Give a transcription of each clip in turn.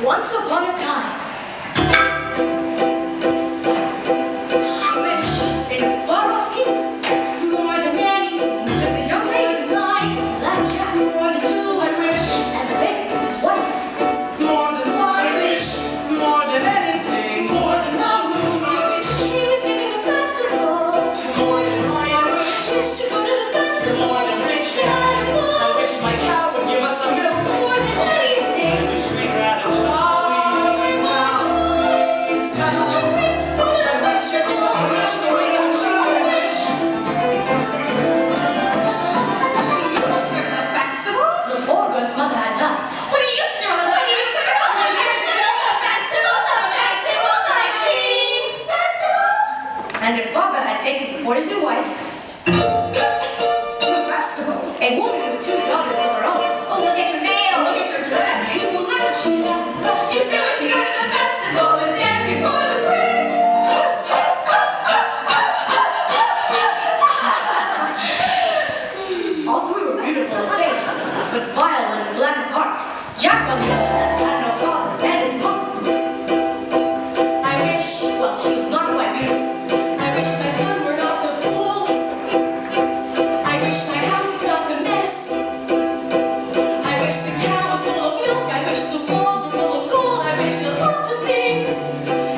Once upon a time, I wish in a far-off kingdom, more than anything, lived a young lady with a knife, black cat, more than two, I wish, and a baby with his wife. More than one, I wish, more than anything, more than the moon, I wish. He was giving a festival, more than I wish to go to the festival, more than rich animals. I wish my cow would give us some milk, more than anything. I wish we had a child. And if Father had taken for his new wife The festival. a woman with two daughters of her own. Oh, look at your nails. Look at your dress. He will never cheat on us. You still wish to go to the festival and dance before the prince. All three were beautiful of face, but vile and black of heart. Jack, on the other hand, had no father and his mother. I wish, well, she was not quite beautiful. I wish my son were not a fool. I wish my house was not a mess. I wish the cow was full of milk. I wish the walls were full of gold. I wish a lot of things.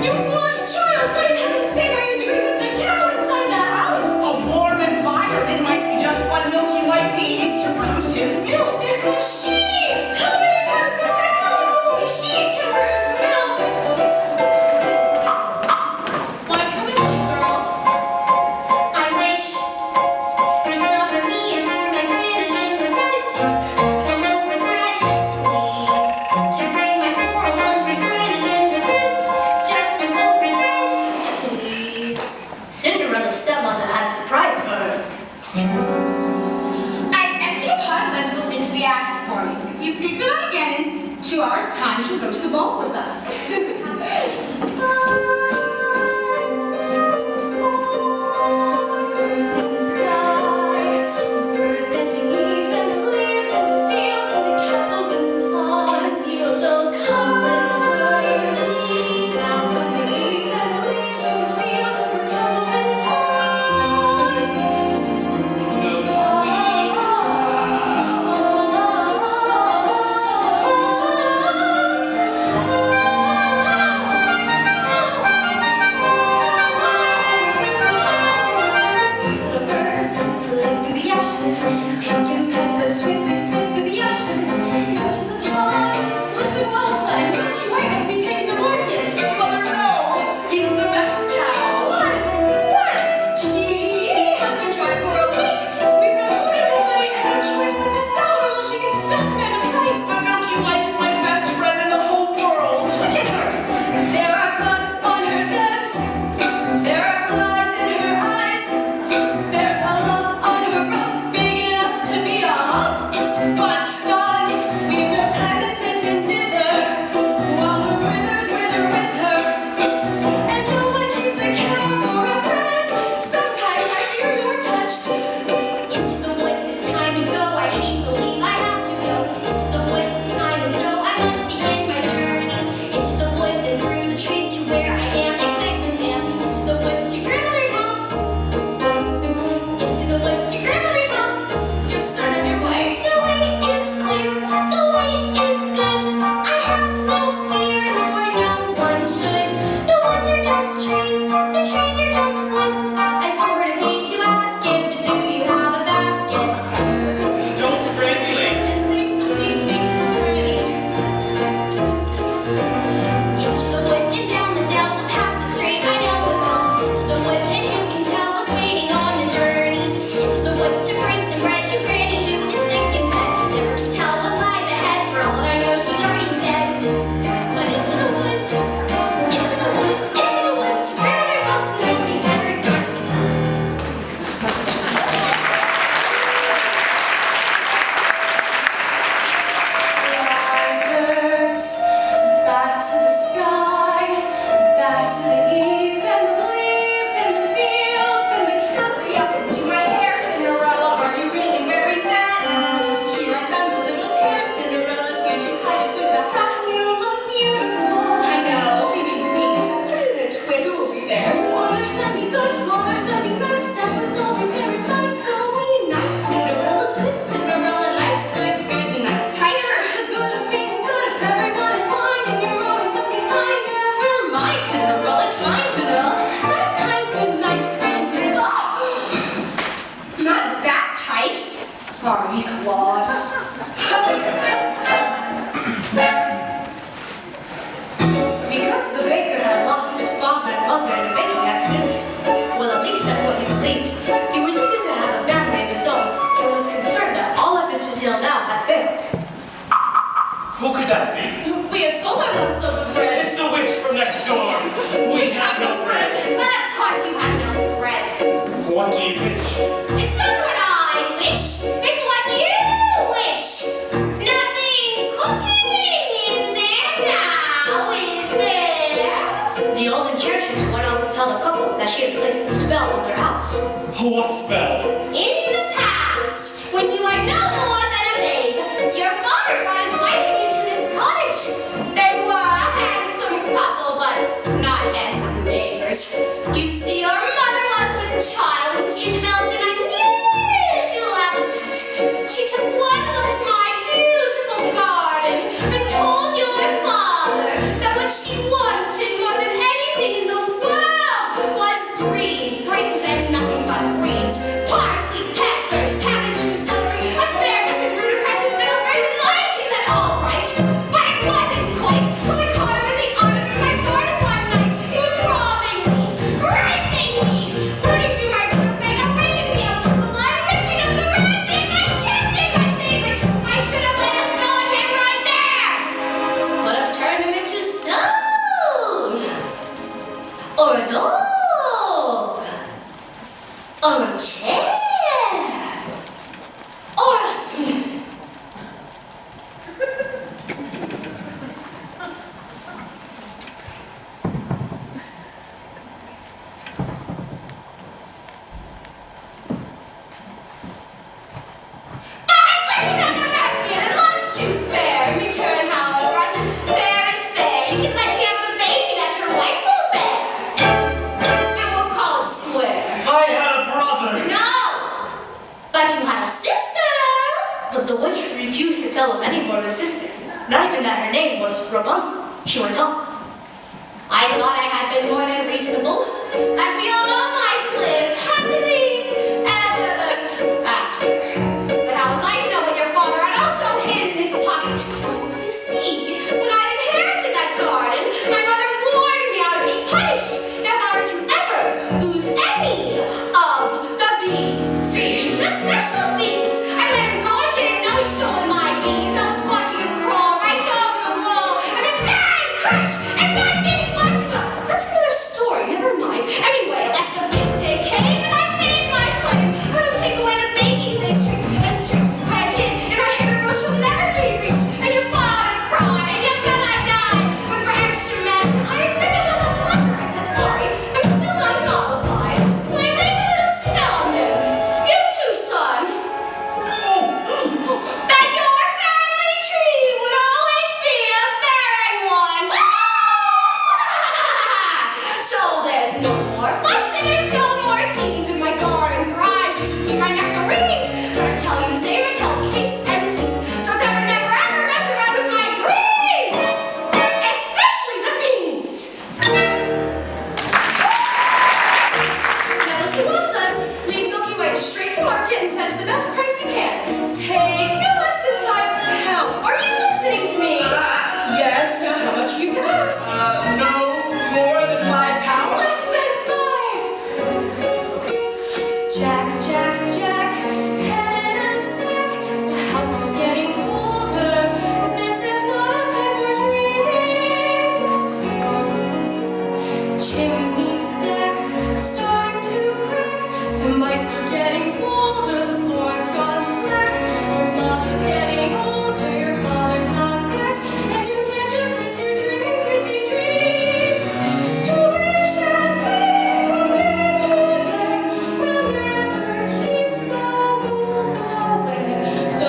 You foolish child, what in heaven's name are you doing with the cow inside the house? A warm environment might be just what Milky White needs to produce his milk. It's a she! How many times must I tell you only she's can produce milk? Why, come in, little girl. I wish it's not for me, it's for my granny and the reds. And don't regret, please, to bring my poor hungry granny and the reds. Just a little regret, please. Cinderella's stepmother had a surprise for her. I've emptied a pot of lentils into the ashes for you. You've picked them out again. In 2 hours' time, she'll go to the ball with us. Birds in the sky, birds in the leaves and the leaves and the fields and the castles and the lawns. Feel those come little birds and seas down from the leaves and the leaves over fields over castles and lawns. No sweet Oh, Because the baker had lost his father and mother in a baking accident, well, at least that's what he believes, he was eager to have a family of his own and was concerned that all efforts until now had failed. Who could that be? We have sold our last loaf of bread. It's the witch from next door. We have no bread. But of course you have no bread. What do you wish? It's not what I wish. It's what you wish. Nothing cooking in there now, is there? The old enchantress went on to tell the couple that she had placed a spell on their house. What spell? In the past, when you were no more than a babe, your father got his wife and you to this cottage. They were a handsome couple, but not handsome neighbors. You see, your mother was with child and she developed an unusual appetite. She took one look at my beautiful garden and told your father that what she wanted more than anything in the world was greens. Greens and nothing but greens. Parsley, peppers, cabbages and celery, asparagus and watercress and fiddle birds and lettuce. He said, all right. But it wasn't quite, because I caught him in the autumn in my garden one night. He was robbing me, raping me, rooting through my rutabaga, raiding the arugula, ripping up the rabbit, my champion, my favorite. I should have laid a spell on him right there. Would have turned him into stone. Or a dog. Or a chair. Or a snake. I'd let you have the rabbit and lots to spare. In return, however, I said, fair is fair. You can let me have the baby that your wife will bear. And we'll call it square. I had a brother. No! But you had a sister. But the witch refused to tell him any more of his sister, not even that her name was Rapunzel. She went on. I thought I had been more than reasonable, that we all might live happily ever after. But how was I to know what your father had also hidden in his pocket? You see, when I inherited that garden, my mother warned me I would be punished if I were to ever lose any of the beans. The special beans. I let him go. I didn't know he stole my beans. I was watching him crawl right over the wall, and then bang, crash, and that big flash. That's another story. Never mind. Anyway, that's the big day came, and I made my claim. I don't take away the babies they stripped and stripped, but I did, and I hit a rule shall never be reached. And your father cried, and your mother died. But for extra measure, I admit it was a pleasure. I said sorry. I'm still unmollified, so I laid a little spell on him. You too, son. That your family tree would always be a barren one. So there's no more fuss and there's no more scenes in my garden thrives. You should see my nectarines. But I tell you, save it till cakes and things. Don't ever, never, ever mess around with my greens. Especially the beans. Now listen well, son. Leave Milky Way straight to market and fetch the best price you can. Take no less than £5. Are you listening to me? Yes. How much are you to ask? No more than £5. Less than 5. Jack, Jack, Jack, head in a sack. The house is getting colder. This is not a time for dreaming. Chimney stack starting to crack. The mice are getting bolder. The floor's gone slack. Your mother's getting older. Your father's not back. And you can't just sit here dreaming pretty dreams. To wish and live from day to day will never keep the wolves away. So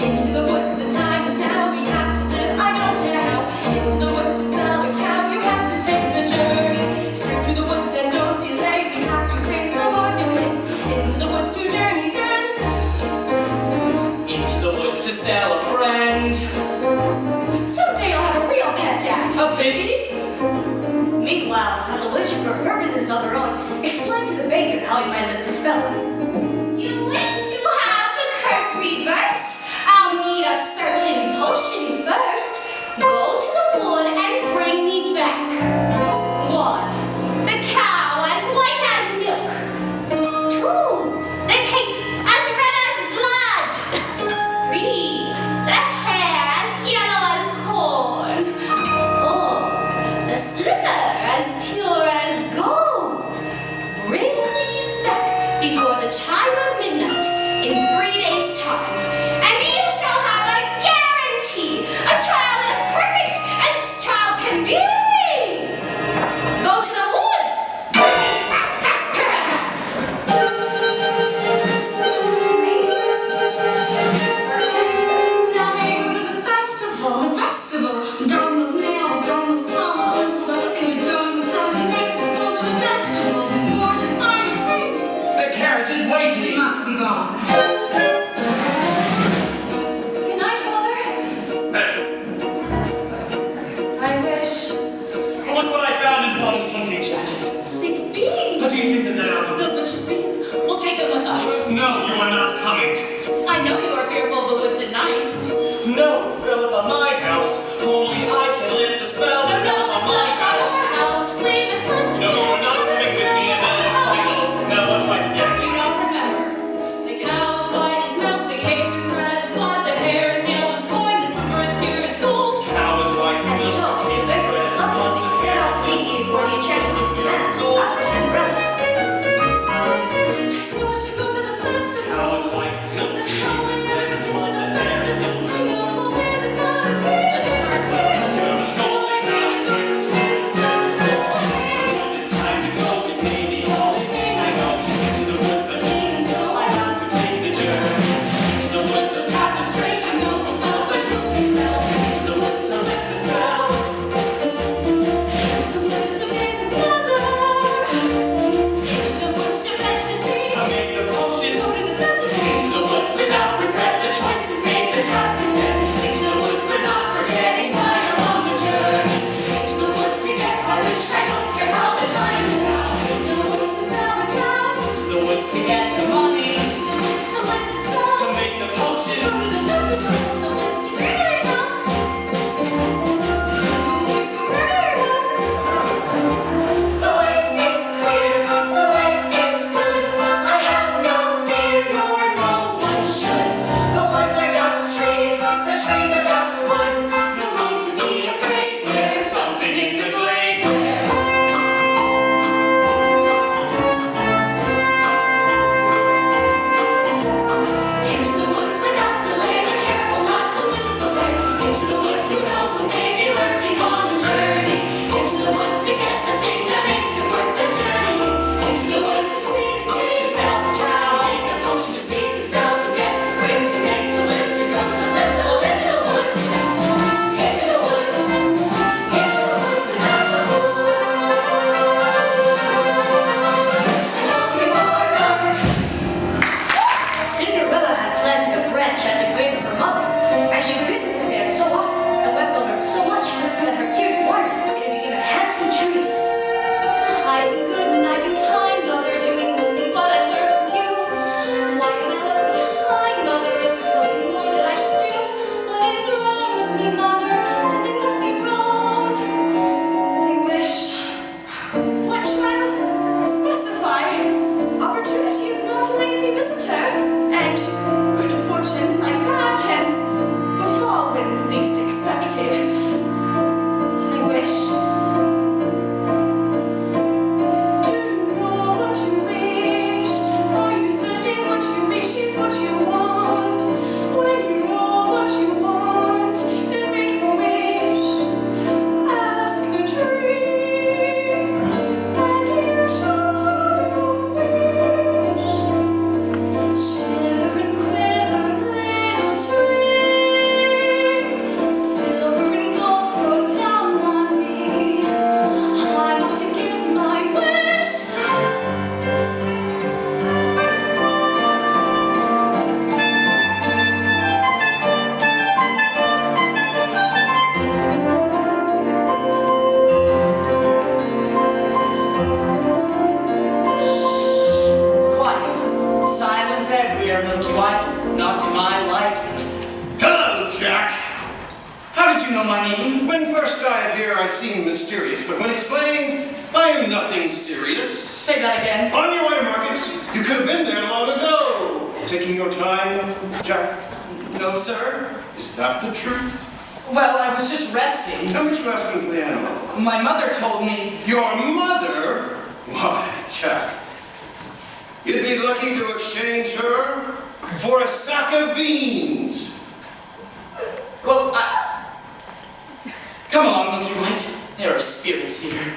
into the woods, the time is now. We have to live. I don't care how. Into the woods to sell a cow. You have to take the journey straight through the woods and don't delay. We have to face the marketplace. Into the woods, 2 journeys and Into the woods to sell a friend. someday you'll have a real pet, Jack. A piggy? Meanwhile, the witch, for purposes of her own, explained to the baker how he might lift the spell. You wish to have the curse reversed? I'll need a certain potion first. Billy! Go to the wood! Sammy, go to the festival. The festival. Darn those nails, darn those clothes. The lentils are what they were doing with those who make suppose of the festival. The more to find a prince. The carriage is He waiting. must be gone. Good night, Father. I wish. Look what I found in Father's hunting jacket. 6 beans. What do you think of that? The witch's beans. We'll take them with us. No, you are not coming. I know you are fearful of the woods at night. No, the spell is on my house. Only I can lift the spell. The spell is on my house. No, you are not coming with me, and that is final. Now, what do I do? You don't remember. The cow is white as milk, the cape is red as blood, the hair is yellow as corn, the silver is pure as gold. Cow is white as milk. So, you better not let me set off meet you before you check his demands. That's for Cinderella. So I should go to the festival. Cow is white as milk. But how am I ever gonna get to the festival? I know I'm always in Mother's ways. It's time to go with me. The only thing I know. Into the woods, but even so, I have to take the journey. Into the woods, the path is straight. I know it well, but who can tell? Into the woods, so let the spell. To the woods to visit Mother. To the woods to fetch the things. I make the potion. Go to the festival. Into the woods without regret. The choice is made, the task is set. Into the woods, but not forgetting why I'm on the journey. Into the woods to get my wish. I don't care how the time is now. To the woods to sell the cow. Into the woods to get the money. To the woods to light the To snow. make the Go potion. to the festival. To the woods to grandmother's house. The way is clear, the light is good. I have no fear, nor no one should. The woods are just trees, the trees are just wood. No need to be afraid, there's something in the glade there. Into the woods without delay, be careful not to lose the way. Into the woods, who knows what may be lurking on the journey. Into the woods to get the thing that makes it worth the journey. Into the woods to sneak, to sell the cow, to make the potion, to seek, to sell, to get, to bring, to make, to live, to go to the festival. Into the woods, into the woods, into the woods and have the wood. And I'll be more dark. Cinderella had planted a branch at the grave of her mother, and she visited there so often and wept over it so much that her tears watered and it became a handsome tree. I've been good and I've been kind, Mother, doing only what I learned from you. Why am I left behind, Mother? Is there something more that I should do? What is wrong with me, Mother? Something must be wrong. I wish. What child? Specify. Opportunity is not a lengthy visitor, and good fortune like that can befall when least expected. I wish. Do you know what you wish? Are you certain what you wish is what you want? When you know what you want, then make a wish. Ask the tree, and you shall have your wish. Shiver and quiver, little tree. Silver and gold throw down on me. I'm off to get my wish. Quiet. Silence everywhere, Milky White. Not to my liking. Hello, Jack. How did you know my name? When first I appear, I seem mysterious, but when explained, I am nothing serious. Say that again. On your way to market, you could have been there long ago. Taking your time, Jack. No, sir. Is that the truth? Well, I was just resting. How much you asking for the animal? My mother told me. Your mother? Why, Jack. You'd be lucky to exchange her for a sack of beans. Well, Come along, Milky White. There are spirits here.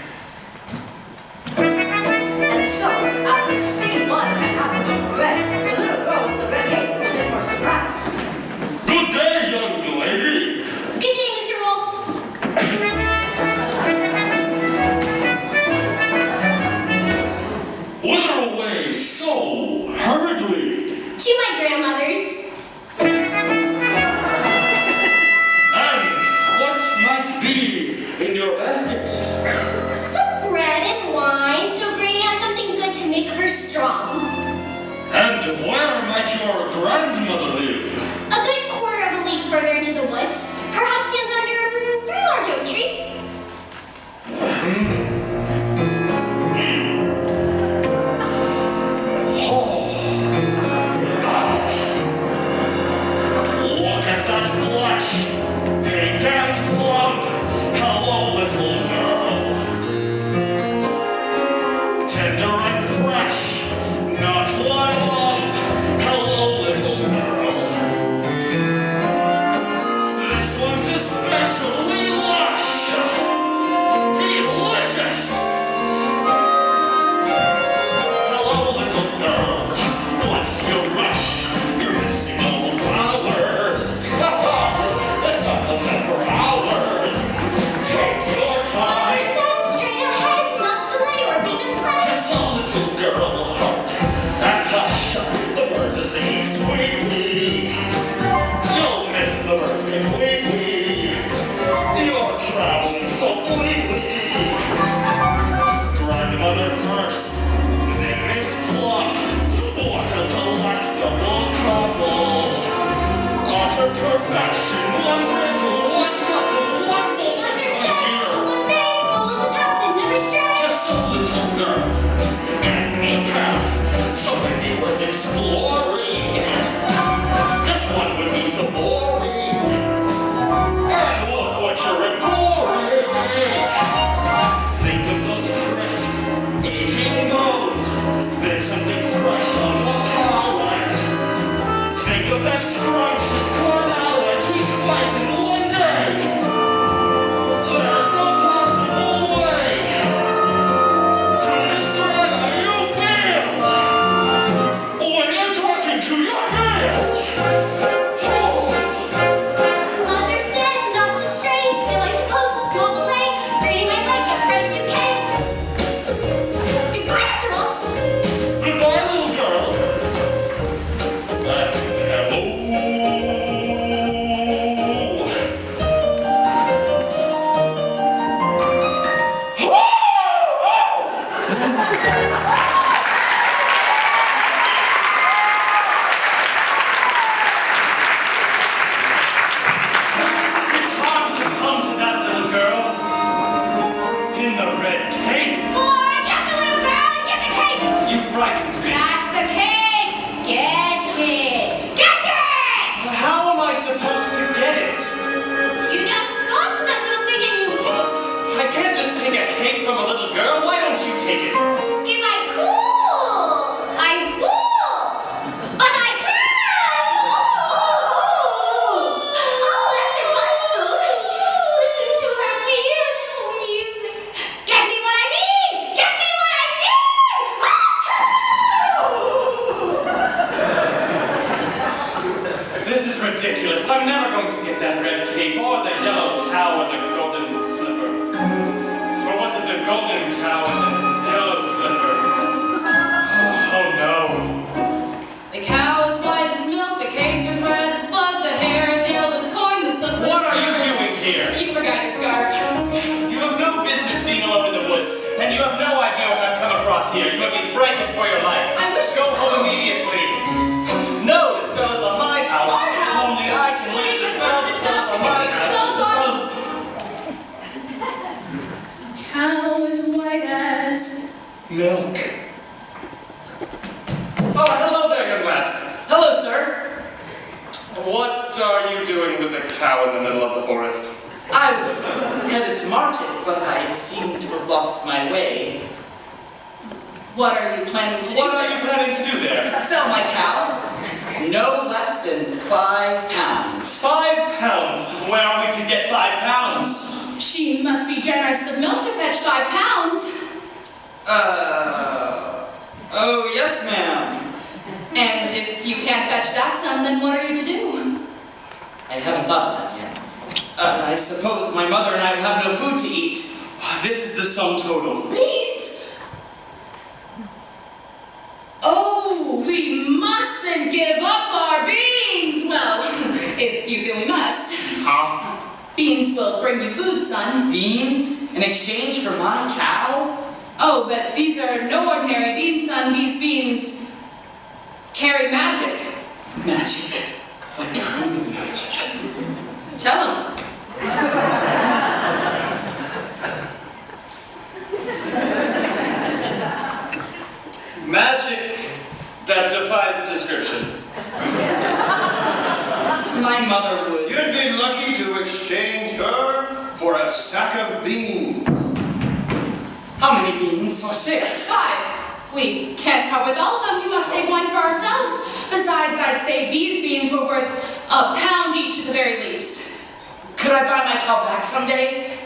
And so, after sticking one and half a loaf bread, the little girl with the red cape was in for a surprise. Good day, young lady. Good day, Mr. Wolf. Whither away so hurriedly? To my grandmother's. And what might be in your basket? Some bread and wine, so Granny has something good to make her strong. And where might your grandmother live? A good quarter of a league further into the woods. Her house stands under 3 large oak trees. Look at that flesh, pink and plump. Hello, little girl. Tender and fresh, not one lump. Hello, little girl. This one's especially lush, delicious. Hello, little girl. What's your rush? You're missing all the flowers. The sun will set for hours. Take your Mother time. said straight ahead, not to delay or be misled. Just a little girl, hark and hush. The birds are singing sweetly. You'll miss the birds completely. You're traveling so fleetly. Grandmother first, then Miss Plump. What a delectable couple. Utter perfection, one brittle, one subtle, one bold, Mother my said, dear. come one day, follow the path that never strays. Just a little girl, any path, so many worth exploring. Just one would be so boring. And look what you're ignoring. Think of those crisp, aging bones, then something fresh on the palate. Think of that scrumptious carnality twice in one day. There's no possible way to describe how you feel when you're talking to your meal. Oh, Mother said not to stray, still I suppose a small delay. Granny might like a fresh bouquet. Goodbye, Mr. Wolf. goodbye, little girl. Hello. It's hard to come to that little girl in the red cape. Flora, get the little girl and get the cake. You frightened me. That's the cake. Get it. Get it! How am I supposed to get it? You just go up to that little thing and you take it. I can't just take a cake from a little girl. Why don't you take it? If I could, I would. But I can't. Oh, that's her bundle. Listen to her beautiful music. Get me what I need. Get me what I need. This is ridiculous. I'm never going to get that red cape or the yellow cow or the golden slipper. Or was it the golden cow and the yellow slipper? Oh no. The cow is white as milk, the cape is red as blood, the hair is yellow as corn, the slipper is What are you blue as- doing here? You forgot your scarf. You have no business being alone in the woods, and you have no idea what I've come across here. You have been frightened for your life. I wish Go you home would. immediately. No, the spell is on my house. Our house. Only I can leave the spell. The spell is on my house. The spell is... Cow is white as... Milk. Oh, hello there, young lad. Hello, sir. What are you doing with the cow in the middle of the forest? I was headed to market, but I seem to have lost my way. What are you planning to do? What are you planning to do there? Sell my cow? No less than 5 pounds. 5 pounds. Where are we to get 5 pounds? She must be generous of milk to fetch 5 pounds. Oh, yes, ma'am. And if you can't fetch that sum, then what are you to do? I haven't thought of that yet. I suppose my mother and I would have no food to eat. This is the sum total. Beans! Oh, we mustn't give up our beans! Well, if you feel we must. Huh? Beans will bring you food, son. Beans? In exchange for my cow? Oh, but these are no ordinary beans, son. These beans carry magic. Magic? What kind of magic? Tell him. Magic that defies description. My mother would. You'd be lucky to exchange her for a sack of beans. How many beans? 6. 5. We can't part with all of them. We must save one for ourselves. Besides, I'd say these beans were worth a pound each at the very least. Could I buy my cow back someday?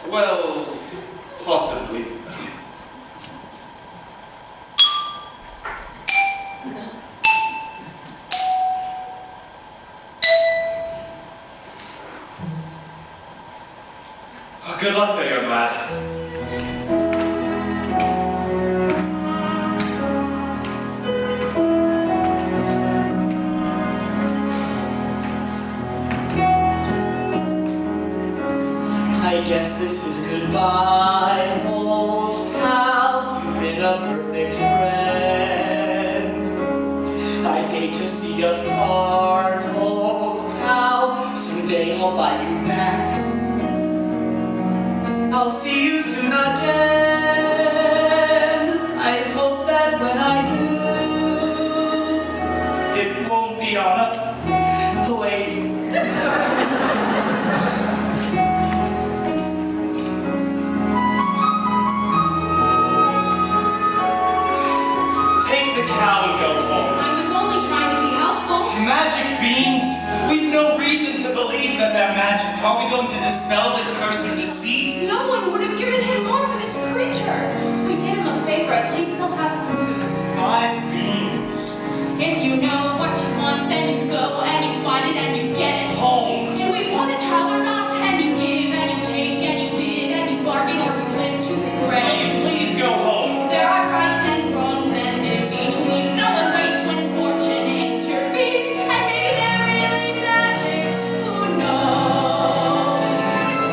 Well, possibly. Good luck there, young lad. I guess this is goodbye, old pal. You've been a perfect friend. I hate to see us part, old pal. Someday I'll buy you back. I'll see you soon again. I hope that when I do, it won't be on a plate. Take the cow and go home. I was only trying to be helpful. Magic beans? We've no reason to believe that they're magic. Are we going to dispel this curse through deceit? No one would have given him more for this creature. We did him a favor. At least they'll have some food. 5 beans. If you know what you want, then you go and you find it and you get it. Home. Do we want a child or not? And you give and you take and you bid and you bargain, or you live to regret it. Please go home. There are rights and wrongs and in-betweens. No one waits when fortune intervenes. And maybe they're really magic. Who knows?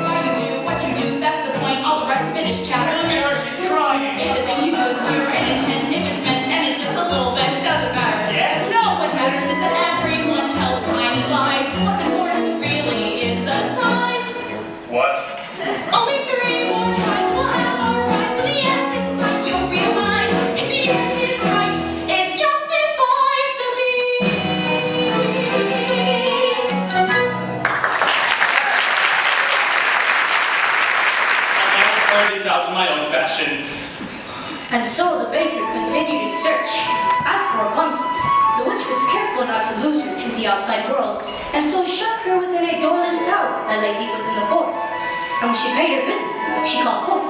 Why you do what you do, that's the point. All the rest of it is chatter. Look at her, she's crying. If the thing you do is pure and intent, if it's meant and it's just a little bit, doesn't matter. Yes? No, what matters is that everyone tells tiny lies. What's important really is the size. What? Only 3 more tries will have our prize. So the end's in sight, you'll realize if the end is right, it justifies the means. I'll carry this out in my own fashion. And so the baker continued his search. As for Rapunzel, the witch was careful not to lose her to the outside world, and so shut her within a doorless tower that lay deep within the forest. And when she paid her visit, she called forth.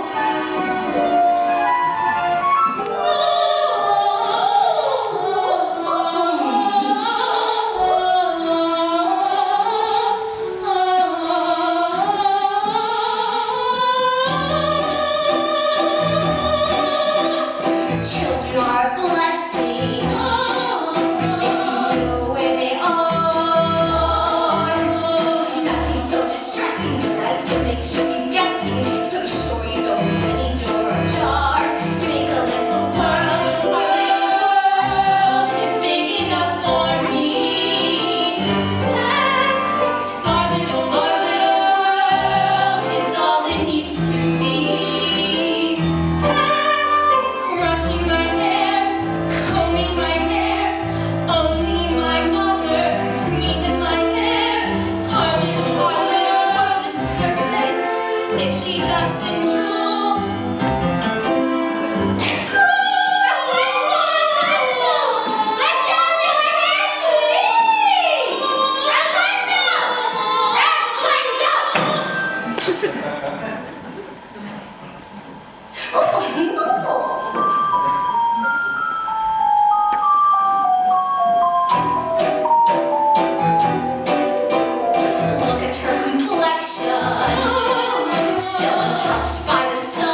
Children are a blessing if you know where they are. Nothing so distressing as when they keep you guessing. So be sure you don't leave any door ajar. Make a little world, our little world is big enough for me. Perfect, our little world is all it needs to be. Brushing my hair, combing my hair, only my mother to me and my hair. Our little world is perfect if she just didn't drool. Rapunzel, Rapunzel, let down your hair to me. Rapunzel, Rapunzel. Look at her complexion, still untouched by the sun.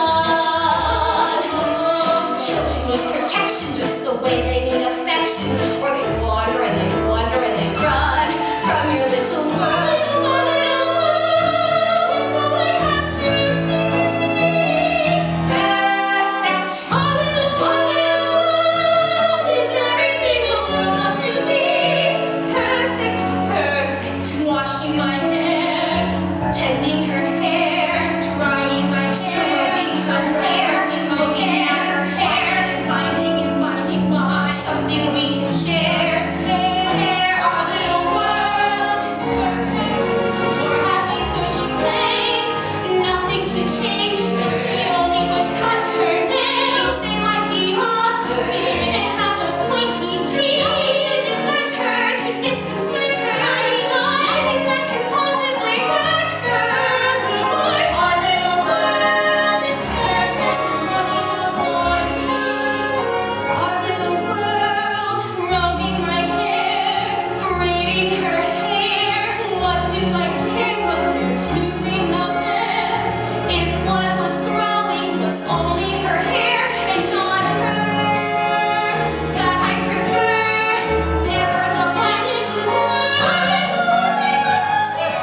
Children need protection just the way they need affection, or they wander and they wonder and they run from your little world. Our little world is all I have to say. Perfect. Our little world is everything the world ought to be. Perfect, perfect. Washing my hair, tending her hair, drying my stroking her hair, looking at her hair, finding and finding why something we can share. Hair, our little world is perfect, or at least so she claims. Nothing to change if she only would cut her nails. They like the author didn't have those pointy teeth. Nothing to divert her, to disconcert her. Tiny eyes, nothing that can possibly hurt her. Our little world is perfect, running upon me. Our little world, rubbing my hair, braiding her hair. What do I care what they're doing out there? If what was growing was only her hair and not her, that I prefer. Nevertheless, our little world is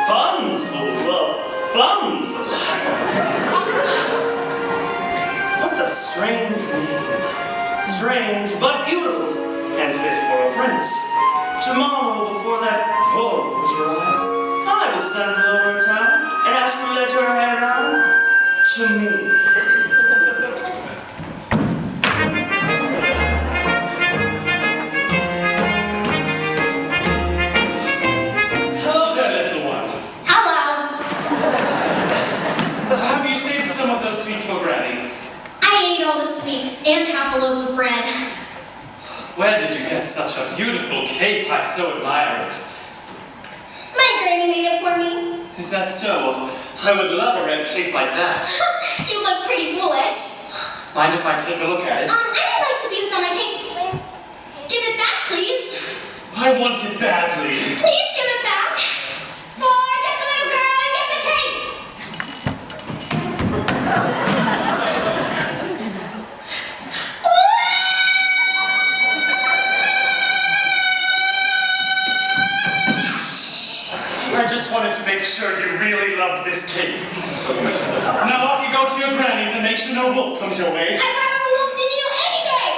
Buns, buns. What a strange name. Strange, but beautiful, and fit for a prince. Tomorrow, before that horse arrives, I will stand below her town and ask her to let her hair down to me. Hello there, little one. Hello. Have you saved some of those sweets for Granny? I ate all the sweets and half a loaf of bread. Where did you get such a beautiful cape? I so admire it. My granny made it for me. Is that so? I would love a red cape like that. You look pretty foolish. Mind if I take a look at it? I would like to be without my cape. Give it back, please. I want it badly. Please give it back. Boy, get the little girl and get the cape. I just wanted to make sure you really loved this cape. Now off you go to your granny's and make sure no wolf comes your way. I'd rather wolf than you any day.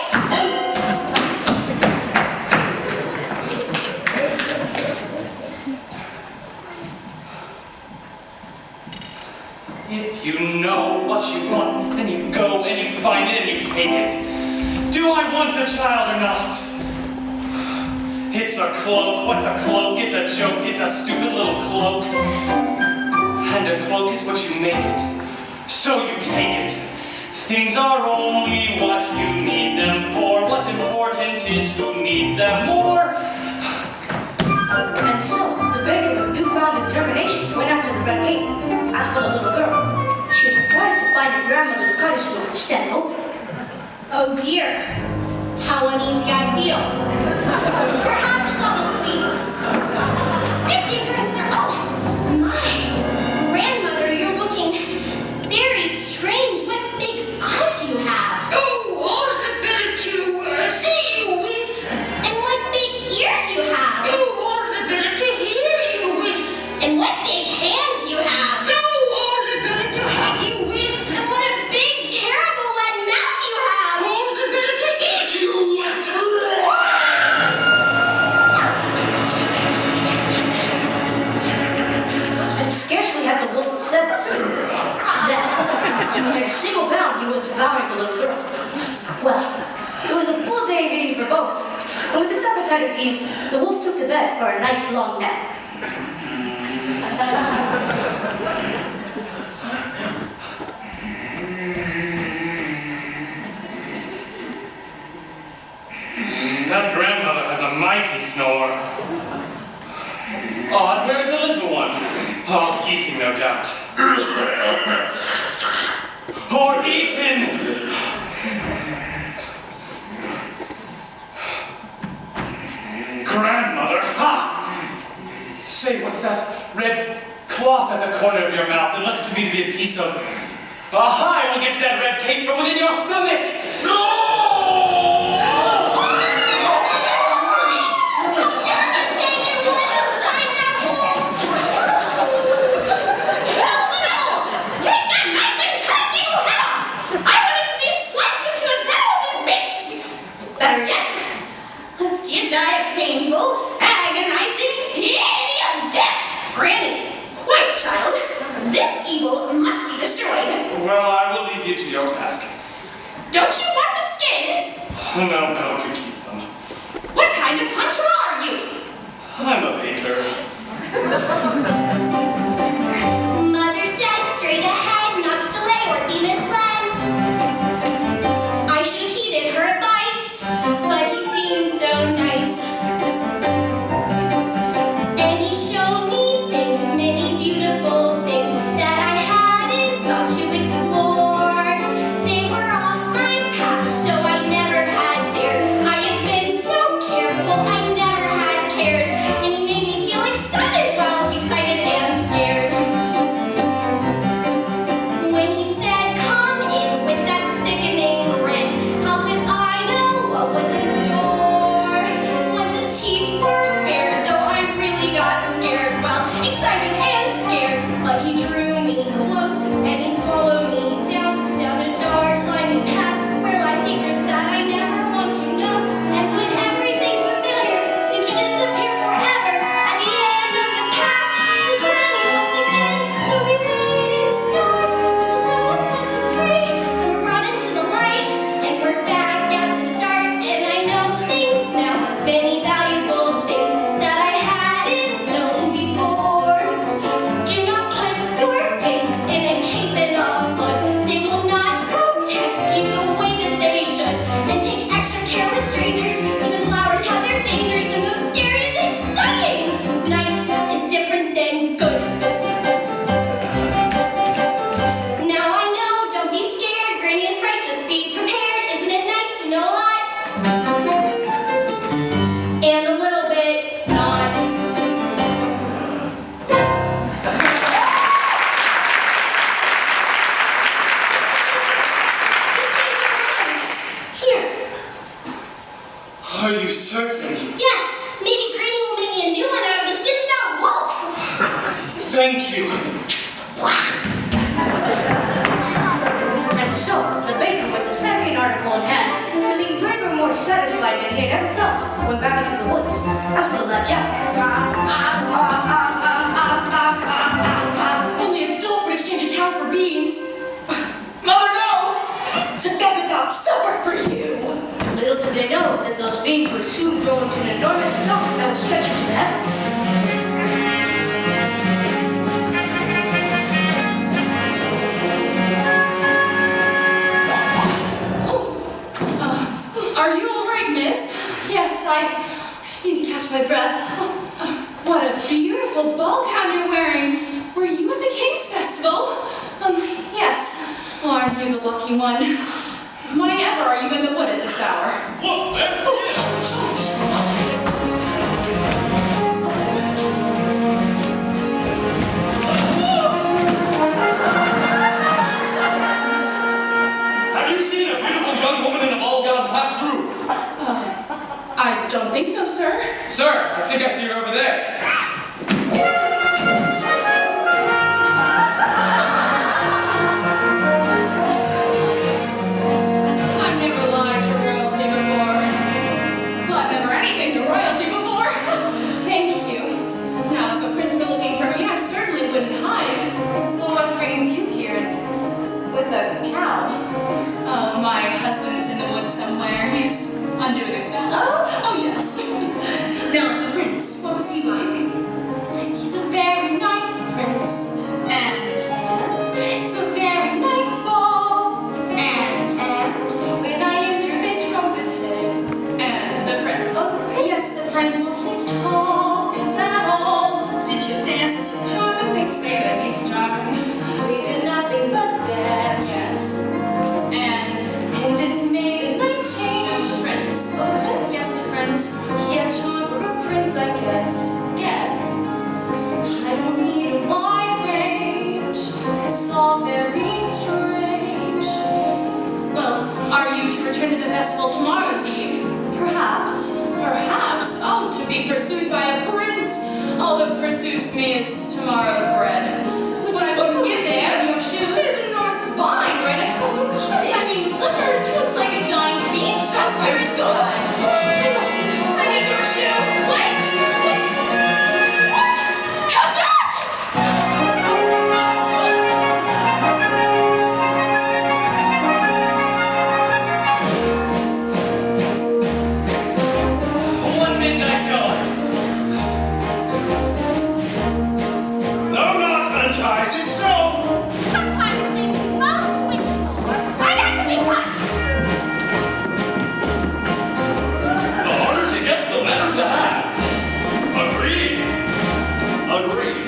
If you know what you want, then you go and you find it and you take it. Do I want a child or not? It's a cloak. What's a cloak? It's a joke. It's a stupid little cloak. And a cloak is what you make it. So you take it. Things are only what you need them for. What's important is who needs them more. And so, the baker with newfound determination went after the red cape. As for the little girl, she was surprised to find her grandmother's cottage door standing open. Oh dear, how uneasy I feel. Perhaps it's all the sweets. Good day, grandmother. Oh, my. Grandmother, you're looking very strange. What big eyes you have. Oh, all the better to see you with. And what big ears you have. Oh, all the better to hear you with. And what big hands you have. Oh, all the better to hug you with. And what a big, terrible red mouth you have. All the better to eat you with. And scarcely had the wolf said this, then, in a single bound, he was devouring the little girl. Well, it was a full day of eating for both, and with this appetite appeased, the wolf took to bed for a nice long nap. snore. Odd, where's the little one? Oh, eating, no doubt. Or eaten! Grandmother, ha! Say, what's that red cloth at the corner of your mouth? It looks to me to be a piece of... Aha! I will get to that red cake from within your stomach! No! Painful, agonizing, hideous death! Granny, quiet, child. This evil must be destroyed. Well, I will leave you to your task. Don't you want the skins? No, you keep them. What kind of hunter are you? I'm a baker. Mother said straight ahead, not to delay or be misled. I should have heeded her advice, but he seemed so nice. And he showed me things, many beautiful things that I hadn't thought to explore. They were off my path, so I never had dared. I had been so careful, I never had cared. And he made me feel excited, well, excited and scared. When he said, come in with that sickening grin, how could I know what was in store? Once his teeth were bare, though I really got scared, well, excited and scared. But he drew me close and he swallowed me down a dark, slimy path where lie secrets that I never want to know. And when everything familiar seemed to disappear forever, at the end of the path was Granny once again. So we ran in the dark until someone sets us free, and we're brought into the light, and we're back at the start. And I know things now, many valuable things that I hadn't known before. Do not put your faith in a cape and a hood. They will not protect you the way that they should. And take extra care with strangers. Even flowers have their dangers, and though scary is exciting, nice is different than good. Now I know, don't be scared. Granny is right, just be prepared. Isn't it nice to know a lot? And a little bit not. Here. Are you certain? Yes, maybe Granny will make me a new one out of the skins of that wolf. Thank you. And so, the baker with the second article in hand, feeling braver, more satisfied than he had ever felt, went back into the woods, as for the lad Jack. Only a dog would exchange a cow for beans. Mother, no! To bed without supper for you! Little did they know that those beans would soon grow into an enormous stalk that would stretch into the heavens. Are you all right, miss? Yes, I just need to catch my breath. What a beautiful ball gown you're wearing. Were you at the King's Festival? Yes. Well, aren't you the lucky one? Why ever are you in the wood at this hour? Look, there. Have you seen a beautiful young woman in a ball gown pass through? I don't think so, sir. Sir, I think I see her over there. I've never lied to royalty before. Well, I've never anything to royalty before. Thank you. Now, if a prince were looking for me, I certainly wouldn't hide. Well, what brings you here with a cow? Oh, my husband's in the woods somewhere. He's undoing his spell. Oh, yes. Now, the prince, what was he like? He's a very nice prince. And it's a very nice ball. And when I enter, they trumpeted. And the prince? Oh, yes, the prince. It's all very strange. Well, are you to return to the festival tomorrow's eve? Perhaps. Perhaps. Oh, to be pursued by a prince. All that pursues me is tomorrow's bread. Which I wouldn't give there. Your shoes. There's a North Vine right next to the little cottage. I mean, slippers. Looks like a giant beast. Raspberries go. I need your shoe. Wait. What? Come back! One midnight gone. No knot unties itself. Sometimes things you most wish for are not to be touched. The harder to get, the better to have. Agreed. Agreed.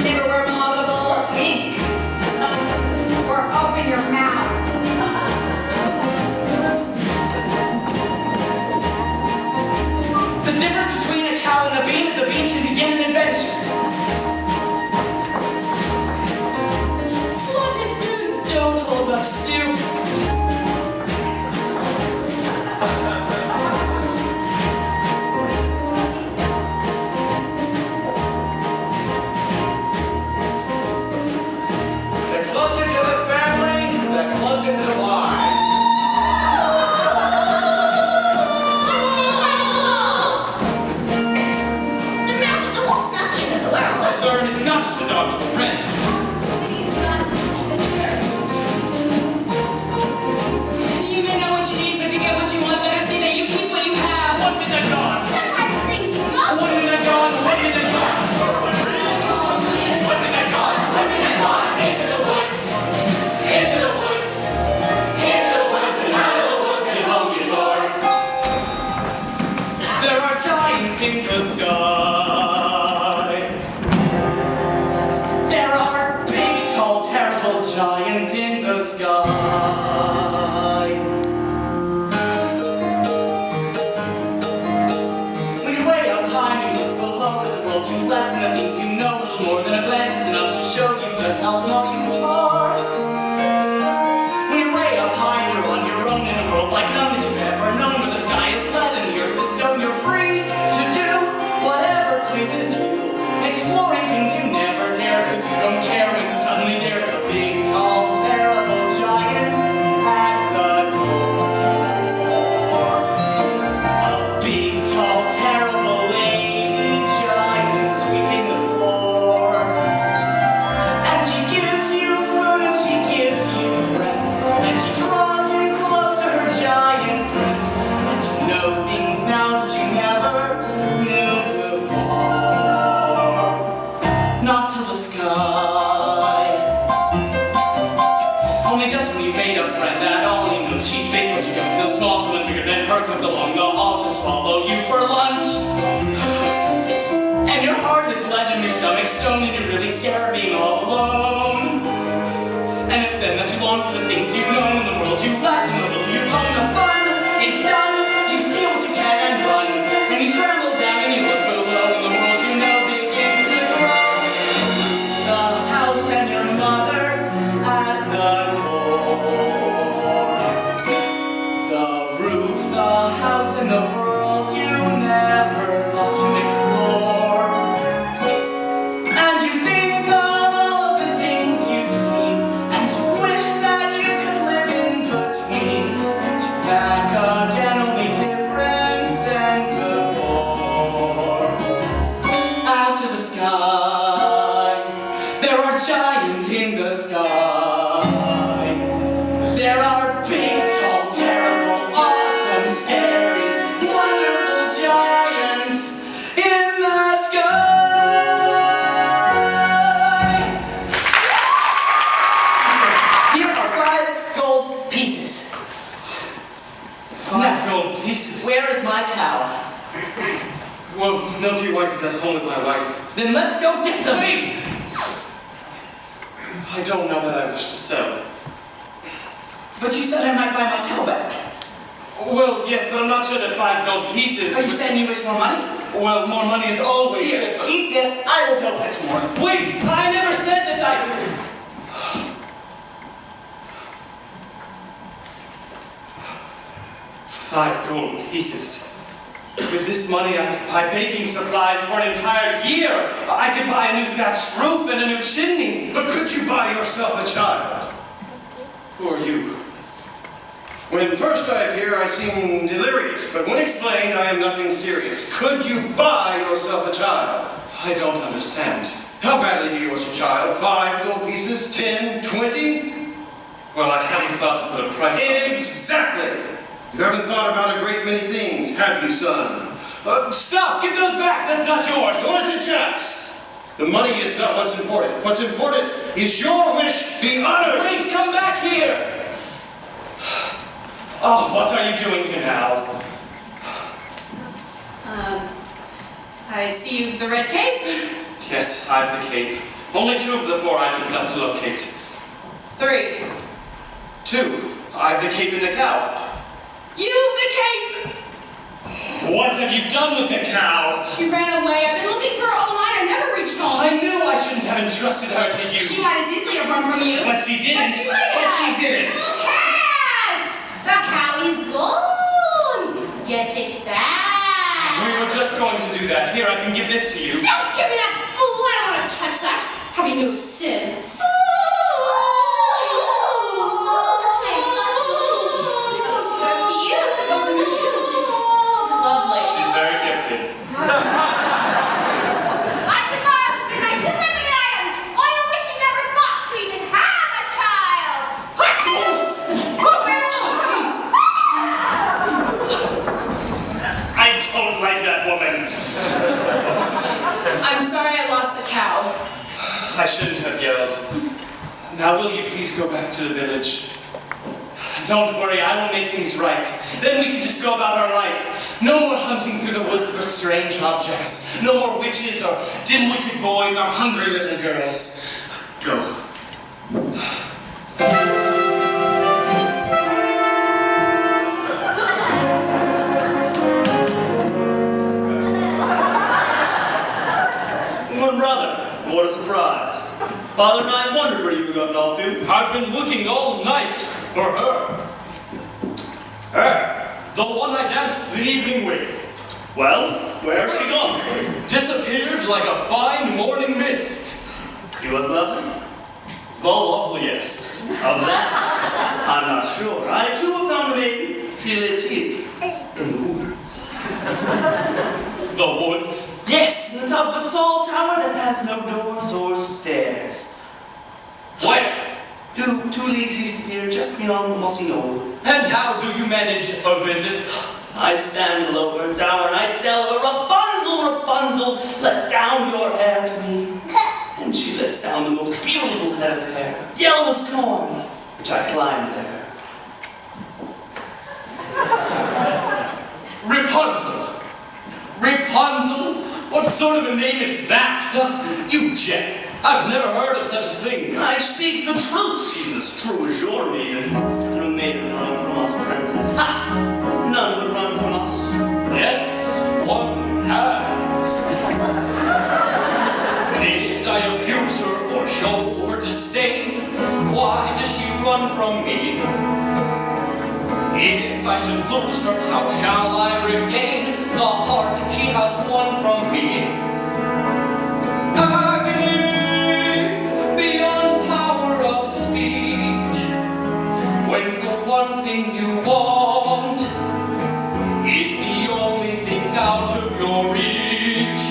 Never were laudable. Think. Or open your mouth. The difference between a cow and a bean is a bean can begin an adventure. Slotted spoons don't hold much soup. The closer to the family, the closer to the line. The mouth of the wolf's not the end of the world. A servant is not just a dog to a prince. You may know what you need, but to get what you want, better see that you keep what you have. One midnight gone. Sometimes things you most One midnight gone. One midnight gone. One midnight gone. One midnight gone. Into the woods. Into the woods. Into the woods and out of the woods and home you Lord. There are giants in the sky. There are big, tall, terrible giants in the sky. When you're way up high and you look below at the world you left and the things you know, a little more than a glance is enough to show you just how small you are. When you're way up high and you're on your own in a world like none that you've ever known, where the sky is lead and the earth is stone, you're free to do whatever pleases you, exploring things you never dare, cause you don't care when suddenly there's a big, tall, terrible giant at the door. A big, tall, terrible lady giant sweeping the floor. And she gives you food and she gives you rest, and she draws you close to her giant breast, and you know things now that you never knew before. Not to the sky. Only just when you made a friend that only knows she's big, but you don't feel small, so when bigger than her comes along the hall to swallow you for lunch. And your heart is lead and your stomach's stone, and you're really scared of being all alone. And it's then that you long for the things you've known in the world you left, and the little you own. The fun is done. You steal what you can and run, and you scramble down and you look below, and the world you know begins to grow. The house and your mother at the door. The roof, the house, and the world you never thought to explore. And you think of all of the things you've seen, and you wish that you could live in between. And you're back again, only different than before. Out to the sky, there are giants in the sky. There are big, tall, terrible, awesome, scary, wonderful giants in the sky. Here are 5 gold pieces. 5 gold pieces. Where is my cow? Well, Milky White is at home with my wife. Then let's go get the meat. I don't know that I wish to sell. But you said I might buy my cow back. Well, yes, but I'm not sure that 5 gold pieces. Are you saying you wish more money? Well, more money is always Here, good. keep this. I will go back. 5 gold pieces. With this money, I could buy baking supplies for an entire year. I could buy a new thatched roof and a new chimney. But could you buy yourself a child? Who are you? When first I appear, I seem delirious, but when explained, I am nothing serious. Could you buy yourself a child? I don't understand. How badly do you wish a child? 5 gold pieces? 10? 20? Well, I haven't thought to put a price on it. Exactly! You haven't thought about a great many things, have you, son? Stop! Give those back! That's not yours! Listen, Jax! The money is not what's important. What's important is your wish be honored! Wait, come back here! Oh, what are you doing here now? I see you've the red cape. Yes, I've the cape. Only 2 of the 4 items left to locate. 3. 2. I've the cape and the cow. You've the cape! What have you done with the cow? She ran away. I've been looking for her all night. I never reached home. I knew I shouldn't have entrusted her to you. She might as easily have run from you. But she didn't. But she didn't. Yes! The cow is gone! Get it back! We were just going to do that. Here, I can give this to you. Don't give me that fool! I don't want to touch that! Have you no sense? Listen to her beautiful music. Lovely. She's very gifted. On to Mars, and I deliver the items! Or you wish you never thought to even have a child! I don't like that woman. I'm sorry I lost the cow. I shouldn't have yelled. Now will you please go back to the village? Don't worry, I will make things right. Then we can just go about our life. No more hunting through the woods for strange objects. No more witches or dim-witted boys or hungry little girls. Go. Well, brother, what a surprise. Father and I wondered where you were gotten off to. I've been looking all night for her. Her, the one I danced the evening with. Well, where's she gone? Disappeared like a fine morning mist. She was lovely. The loveliest. Of that, I'm not sure. I too have found a maiden. She lives here, in the woods. The woods. Yes, in the top of a tall tower that has no doors or stairs. Where? 2 leagues east of here, just beyond the mossy knoll. And how do you manage a visit? I stand below her tower and I tell her, Rapunzel, Rapunzel, let down your hair to me. And she lets down the most beautiful head of hair, yellow as corn, which I climbed there. Rapunzel. Rapunzel? What sort of a name is that? You jest. I've never heard of such a thing. I speak the truth. She's as true as your maiden. And a maiden running from us, princess. Ha! None would run from us. Yet one has. Did I abuse her or show her disdain? Why does she run from me? If I should lose her, how shall I regain the heart she has won from me? Agony beyond power of speech. When the one thing you want is the only thing out of your reach.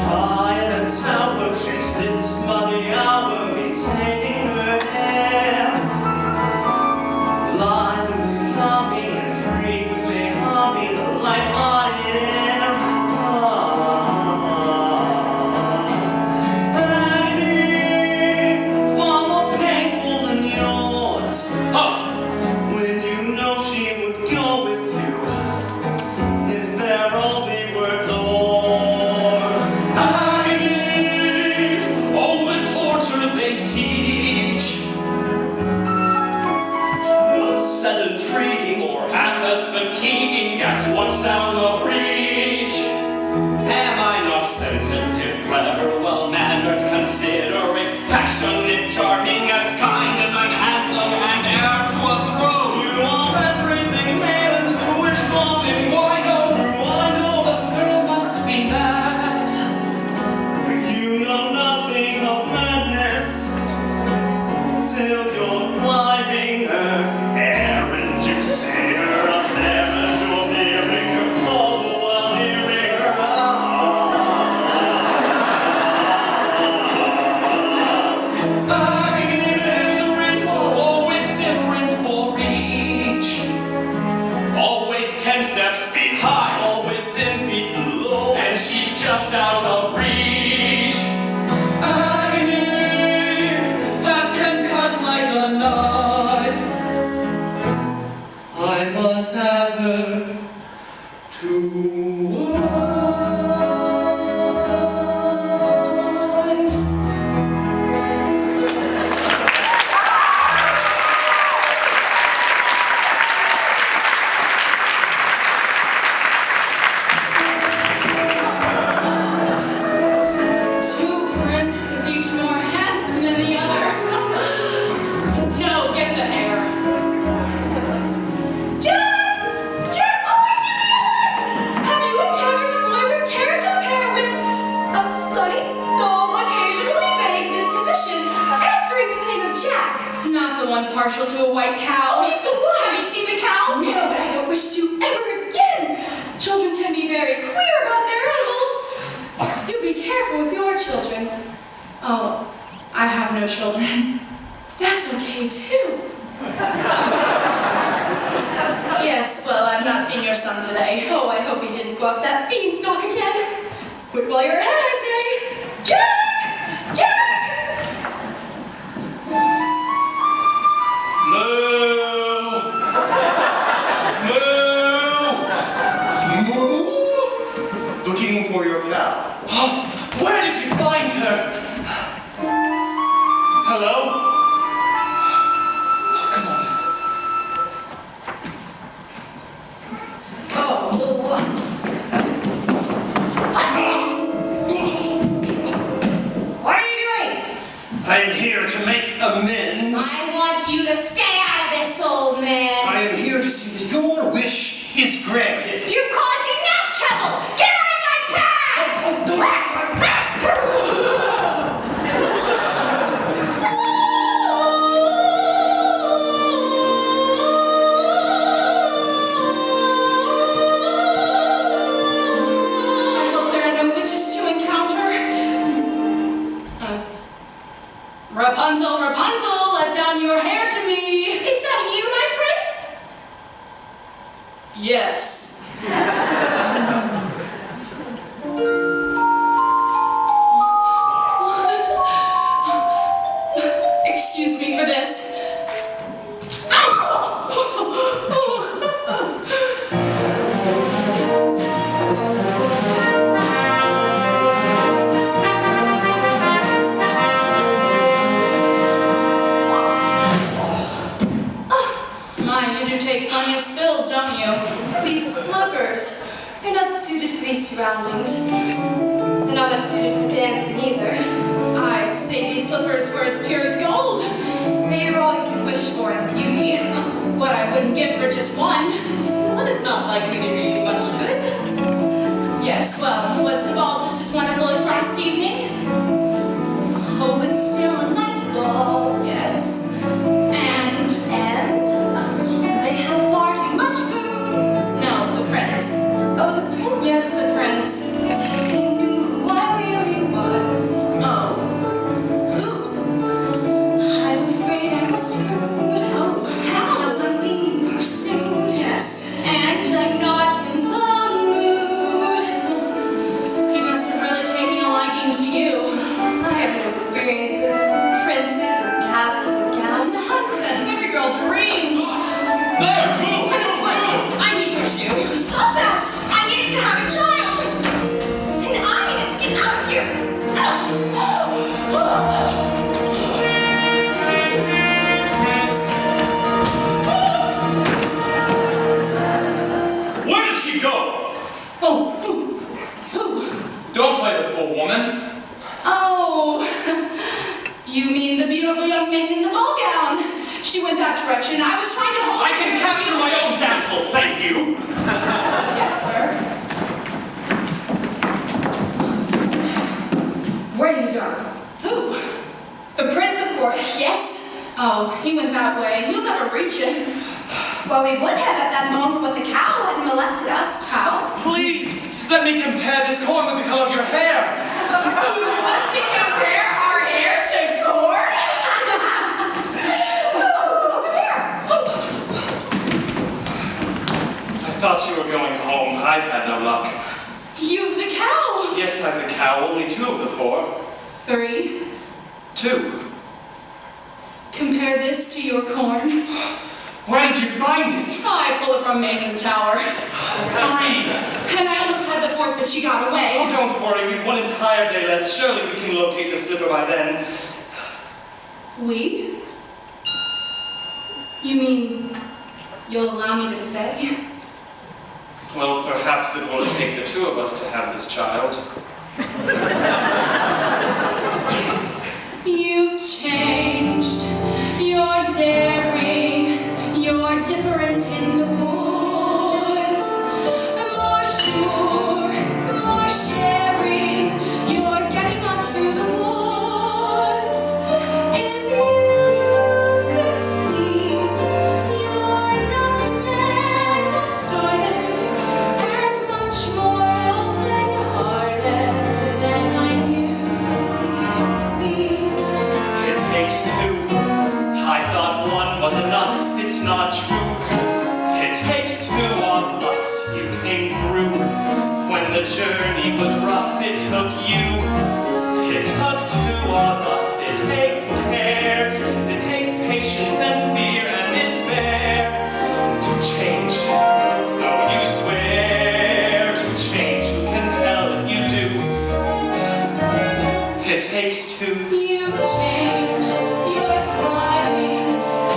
High in a tower she sits by the hour, maintaining her hair. Lie and become me and frequently harm me, like I am. Agony, far more painful than yours. When you know she would go with you, if there only were doors. Agony, oh, the madness till you're climbing her hair and you see her up there as you're nearing her, all the while hearing her. Oh, it's different for each. Always 10 steps behind, always 10 feet below, and she's just out of reach. Agony that can cut like a knife. I must have her to wife. Two princes, each more handsome than the other. No, get the hair. Jack! Jack! Oh, excuse me! Have you encountered a boy with carrot top hair with a sunny, though occasionally vague disposition, answering to the name of Jack? Not the one partial to a white cow. Oh, he's the one! Have you seen the cow? No, but I don't wish to ever again! Children can be very queer about their animals. You be careful with your children. Oh, I have no children. That's okay, too. Yes, well, I've not seen your son today. Oh, I hope he didn't go up that beanstalk again. Quit while you're ahead, I say. Jack! Jack! Moo! Moo! Moo! Looking for your cow. Where did you find her? Hello? Oh, come on. What are you doing? I am here to make amends. I want you to stay out of this, old man. I am here to see that your wish is granted. You've caused enough trouble. Get out of my path! I hope there are no witches to encounter. Rapunzel, Rapunzel, let down your hair to me. Is that you, my prince? Yes. Excuse me for this. My, you do take plenty of spills, don't you? These slippers are not suited for these surroundings. They're not much suited for dancing either. I'd say these slippers were as pure as gold. They are all you can wish for in beauty. What I wouldn't give for just one. One is not likely to do you much good. Yes, well, was the ball just as wonderful as last evening? Oh, it's still a nice ball. Yes. And they have far too much food. No, the prince. Oh, the prince? Yes, the prince. If he knew who I really was. Oh. Who? I'm afraid I was rude. Oh, how? I'm being pursued. Yes. And I'm not in the mood. He must have really taken a liking to you. I have no experiences, princes or castles or gowns. Nonsense, every girl dreams. There, move! This way. I need your shoe. Stop that! I need to have a child. And I needed to get out of here. Where did she go? Oh, who? Don't play the fool, woman. Oh, you mean the beautiful young maiden in the ball gown? She went that direction. I was trying to hold I can capture my own damsel, thank you. Yes, sir. Where did you go? Who? Yes? Oh, he went that way. You'll never reach it. Well, we would have at that moment when the cow hadn't molested us. How? Please, just let me compare this corn with the color of your hair. Must you compare our hair to corn? Over there. I thought you were going home. I've had no luck. You've the cow. Yes, I've the cow. Only 2 of the 4. 3. 2. Compare this to your corn. Where did you find it? I pulled it from Maiden Tower. 3. And I almost had the 4th, but she got away. Oh, don't worry. We've 1 entire day left. Surely we can locate the slipper by then. We? You mean you'll allow me to stay? Well, perhaps it will take the 2 of us to have this child. You've changed. You're daring. You're different in the woods. More sure. More sharing. You're getting us through the woods. If you could see, you're not the man who started, and much more open-hearted than I knew you to be. It takes 2. I thought 1 was enough. It's not true. It takes 2 of us. You came through. When the journey was rough, it took you. It took 2 of us. It takes care. It takes patience and fear and despair to change. Though you swear to change, who can tell if you do? It takes 2. You've changed, you're thriving.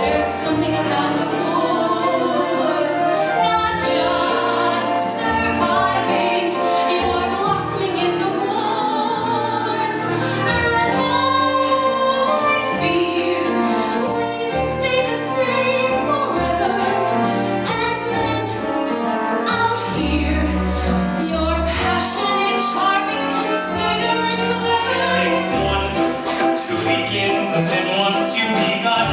There's something about the woods, not just surviving. You're blossoming in the woods. At home, I fear we'd stay the same forever. And then out here, you're passionate, charming, considerate, clever. It takes 1 to begin, but then once you've begun,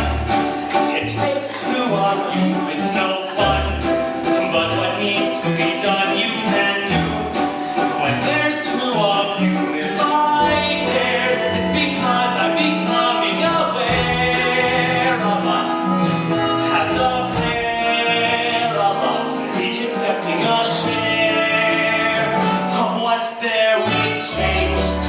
it takes 2 of you. It's no fun, but what needs to be done you can do. When there's 2 of you, if I dare, it's because I'm becoming aware of us as a pair of us, each accepting a share of what's there. We've changed.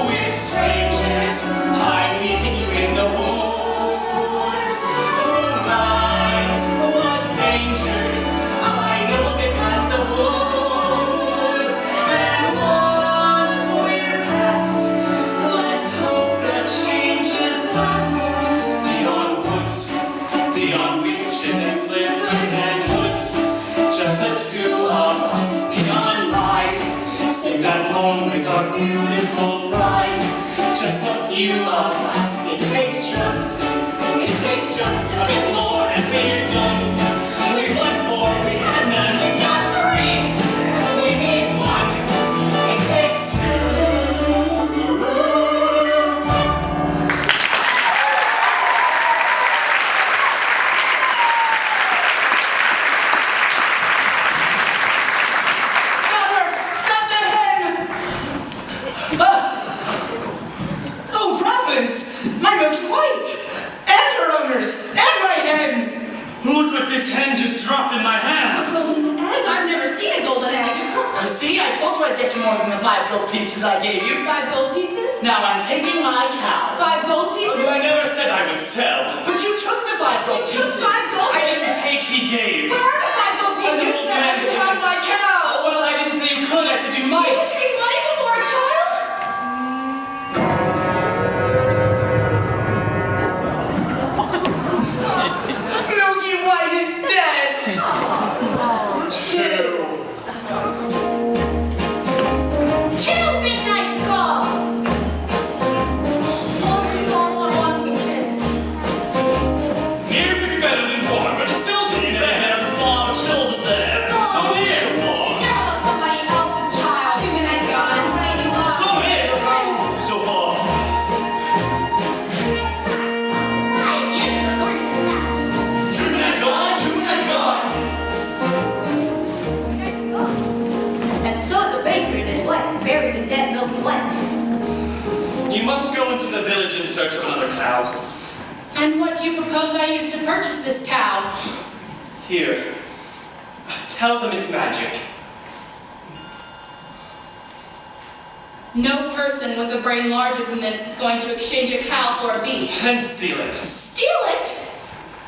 We're strangers. I'm meeting you in the woods. Who minds what dangers? I know a bit past the woods. And once we're past, let's hope the changes last. Beyond woods, beyond witches and slippers and hoods. Just the 2 of us, beyond lies. Safe at home with our beautiful prize. Just a few of us. It takes just a bit more, and we're done. We won 4, we had none, we've got 3. We need 1. It takes 2. Stop her! Stop that hen! Oh, Providence! My Milky White! And her owners! And my hen! Look what this hen just dropped in my hand. Golden egg? I've never seen a golden egg. See, I told you I'd get you more than the 5 gold pieces I gave you. 5 gold pieces? Now I'm taking my cow. 5 gold pieces? I never said I would sell. But you took the 5 gold You took pieces. 5 gold I didn't pieces? take, he gave. Where are the 5 gold You pieces? said I could have my cow. Well, I didn't say you could, I said you You might. would take money before a child? Milky White is dead. 2. 2 big nights gone. Wanting balls on wanting kids. Here would be better than 4, but it still isn't there. The farm still isn't there. So here's your You war. never love somebody else's child. 2 minutes ago. the village in search of another cow. And what do you propose I use to purchase this cow? Here. Tell them it's magic. No person with a brain larger than this is going to exchange a cow for a bee. Then steal it. Steal it?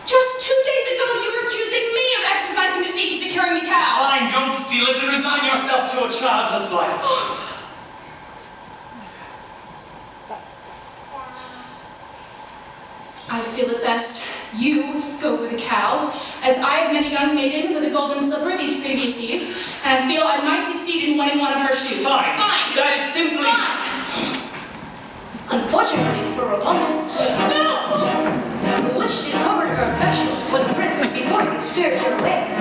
Just 2 days ago you were accusing me of exercising deceit and securing the cow. Fine, don't steal it and resign yourself to a childless life. I feel it best you go for the cow, as I have met a young maiden with a golden slipper these previous eves, and I feel I might succeed in winning one of her shoes. Fine. Fine. That is simply... Fine. Unfortunately for Rapunzel, the witch discovered her affections for the prince before he could spirit her away.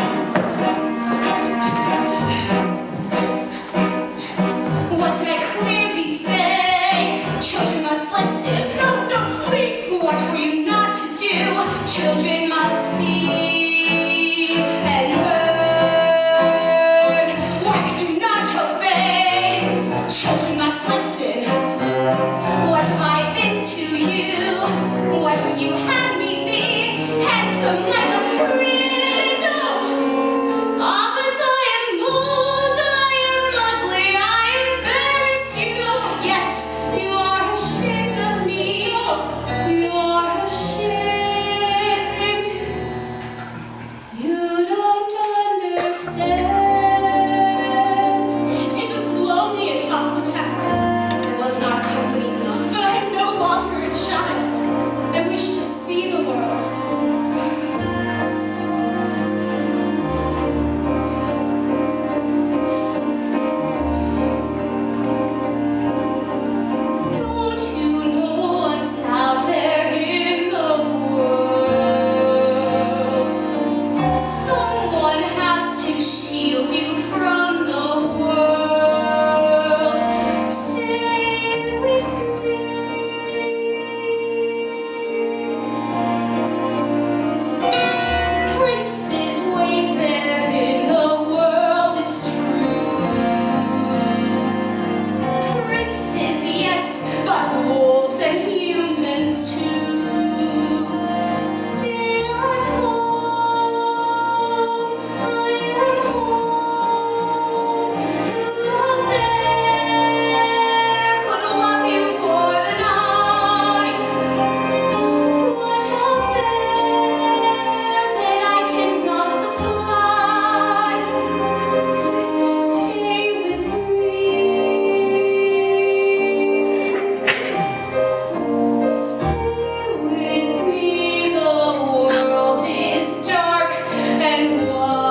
What did I clearly say? Children must listen. No, please. What were you not to do? Children must see and learn. Why could you not obey? Children must listen. What have I been to you? What would you have me be? Handsome like a prince. Ah, but I am old, I am ugly, I embarrass you. Yes, you are ashamed of me. You are ashamed. You don't understand. It was lonely atop the tower. I was not company enough, but I am no longer a child. I wish to see the world. Don't you know what's out there in the world? Someone has to shield you from the world. Stay with me. Princes wait there in the world, it's true. Princes, yes, but wolves and humans too. Stay at home, I am home. Who out there could love you more than I? What out there that I cannot supply? Stay with me. Stay with me, the world is dark and wild.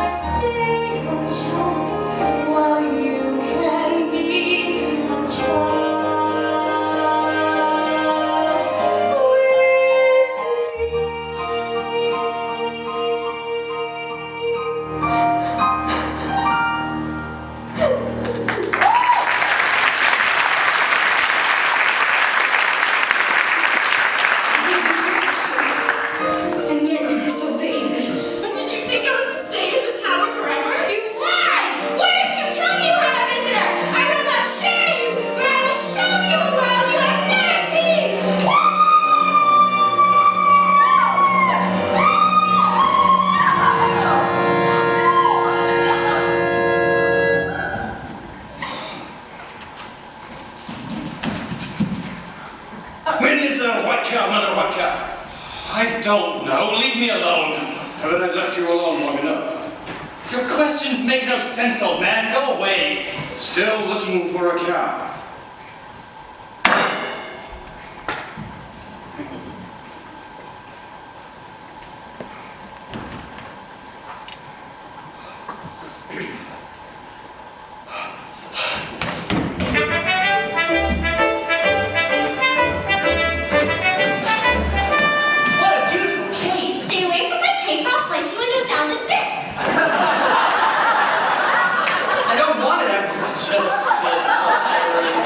Stay a child while you can be a child and yet you disobeyed me. But did you think I would stay in the tower forever? You lied! Why didn't you tell me you were a visitor? I will not share you, but I will show you a world you have never seen! When is a white cow not a white cow? I don't know. Leave me alone. Haven't I left you alone long enough? Your questions make no sense, old man. Go away. Still looking for a cow. What a beautiful cake! Stay away from my cake or I'll slice you into 1,000 bits! I don't want it. I was just admiring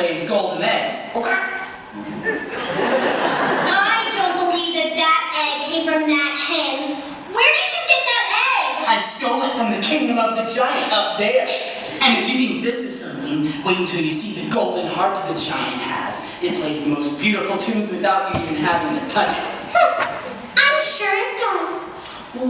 lays golden eggs. Okay? I don't believe that egg came from that hen. Where did you get that egg? I stole it from the kingdom of the giant up there. And if you think this is something, wait until you see the golden harp the giant has. It plays the most beautiful tunes without you even having to touch it. I'm sure it does.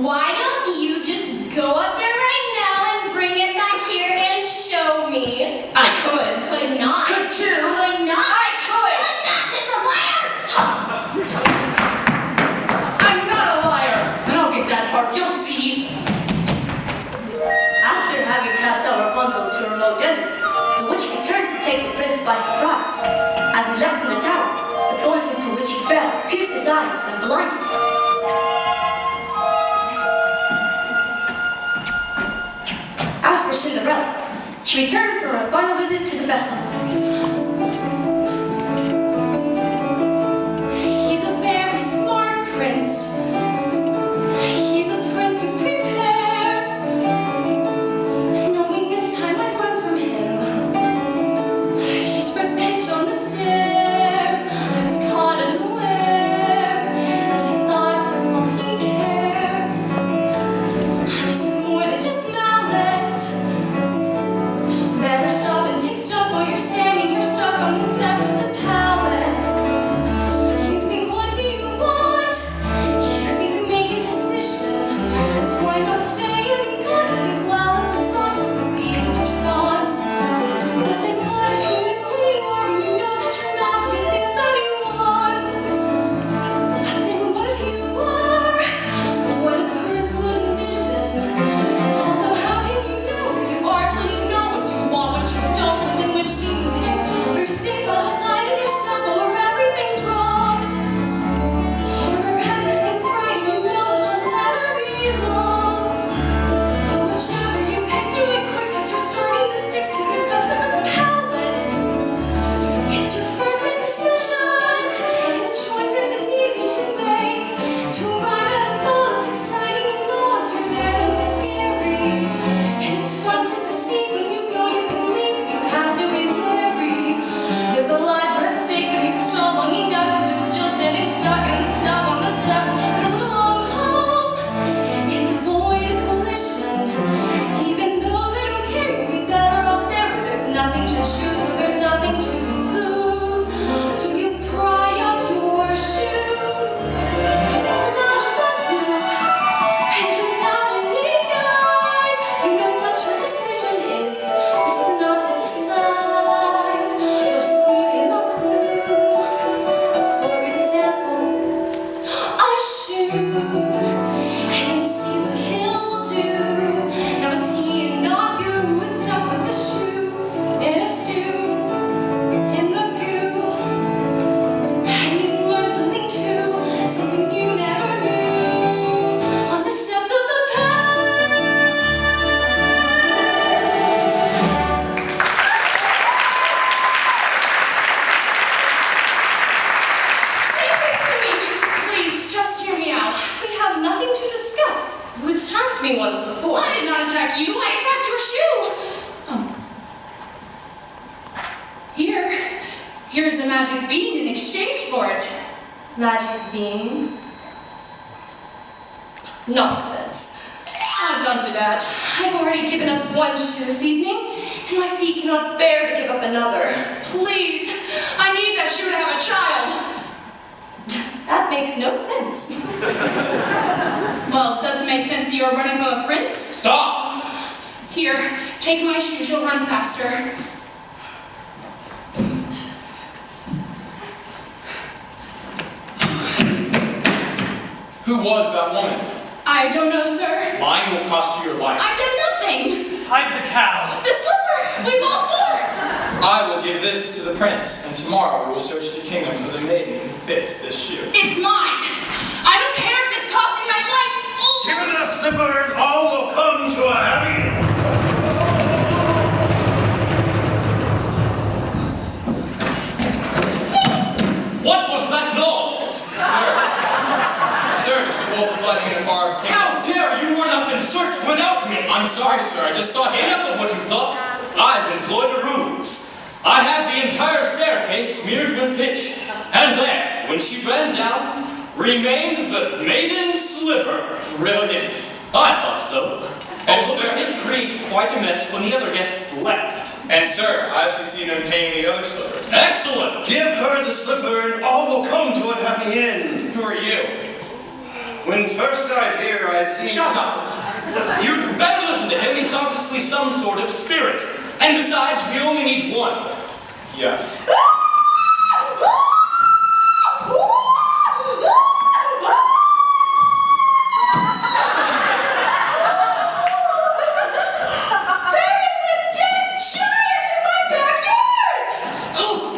Why don't you just go up there right now and bring it back here and show me? I could. Could not. Could too. Could not. I could. Could not. It's a liar. I'm not a liar. And I'll get that harp, you'll see. After having cast out Rapunzel to a remote desert, the witch returned to take the prince by surprise. As he left from the tower, the thorns into which he fell pierced his eyes and blinded him. As for Cinderella, she returned from her final visit to the festival. He's a very smart prince. He's a prince who prepares, knowing this time I'd run from him. He spread pitch on the stairs. I was caught unawares, and I thought, well, he cares. This is more than just malice. Better stop and take stock while you're standing here stuck on the steps of the palace. You think, what do you want? You think, make a decision. Why not stay and be gone and think, well, it's a thought, what would be his response? But then what if you knew who you are and you know that you're not the things that he wants? Then what if you are what a prince would envision? Although how can you know who you are till you know what you want, what you don't? So then which do you pick? Or you're safe out of sight and you're simple, or everything's wrong? Or everything's right and you know that you'll never be alone? But whichever you pick, do it quick, 'cause you're starting to stick to the stuff of the palace. It's your first big decision, and the choice isn't easy to make. To arrive at a ball is exciting, and no one's you're there, though it's scary. And it's fun to deceive when you know you can leave, but you have to be wary. There's a life at stake when you've stalled long enough, 'cause you're still standing stuck in the stuff on the steps. But I'm along home and avoid a collision. Even though they don't care, you'll be better off there where there's nothing to choose, so there's nothing to lose. So you pry up your shoes. For now, it's got you. And without any guide, you know what your decision is, which is not to decide. You'll just leave him a clue. For example, a shoe. And see what he'll do. Now it's he and not you who is stuck with the shoe in a stew, in the goo. And you learn something too, something you never knew. On the steps of the palace. Stay away from me. Please, just hear me out. We have nothing to discuss. You attacked me once before. I did not attack you. I attacked your shoe. Here's a magic bean in exchange for it. Magic bean? Nonsense. I've done to that. I've already given up one shoe this evening, and my feet cannot bear to give up another. Please, I need that shoe to have a child. That makes no sense. Well, does it make sense that you're running from a prince? Stop! Here, take my shoes, you'll run faster. Who was that woman? I don't know, sir. Lying will cost you your life. I did nothing. Hide the cow. The slipper! We've all four! I will give this to the prince, and tomorrow we will search the kingdom for the maiden who fits this shoe. It's mine! I don't care if this costs me my life! Oh. Give it a slipper and all will come to a happy end. What was that noise? Sir, just a bolt of lightning in a far off kingdom. How dare you run up and search without me? I'm sorry, sir. I just thought enough of what you thought. I've employed a ruse. I had the entire staircase smeared with pitch. And there, when she ran down, remained the maiden slipper. Brilliant. I thought so. And Although sir- it did create quite a mess when the other guests left. And sir, I've succeeded in paying the other slipper. Excellent! Give her the slipper and all will come to a happy end. Who are you? When first I hear, I see... Shut up! You'd better listen to him. He's obviously some sort of spirit. And besides, we only need one. Yes. There is a dead giant in my backyard! Oh,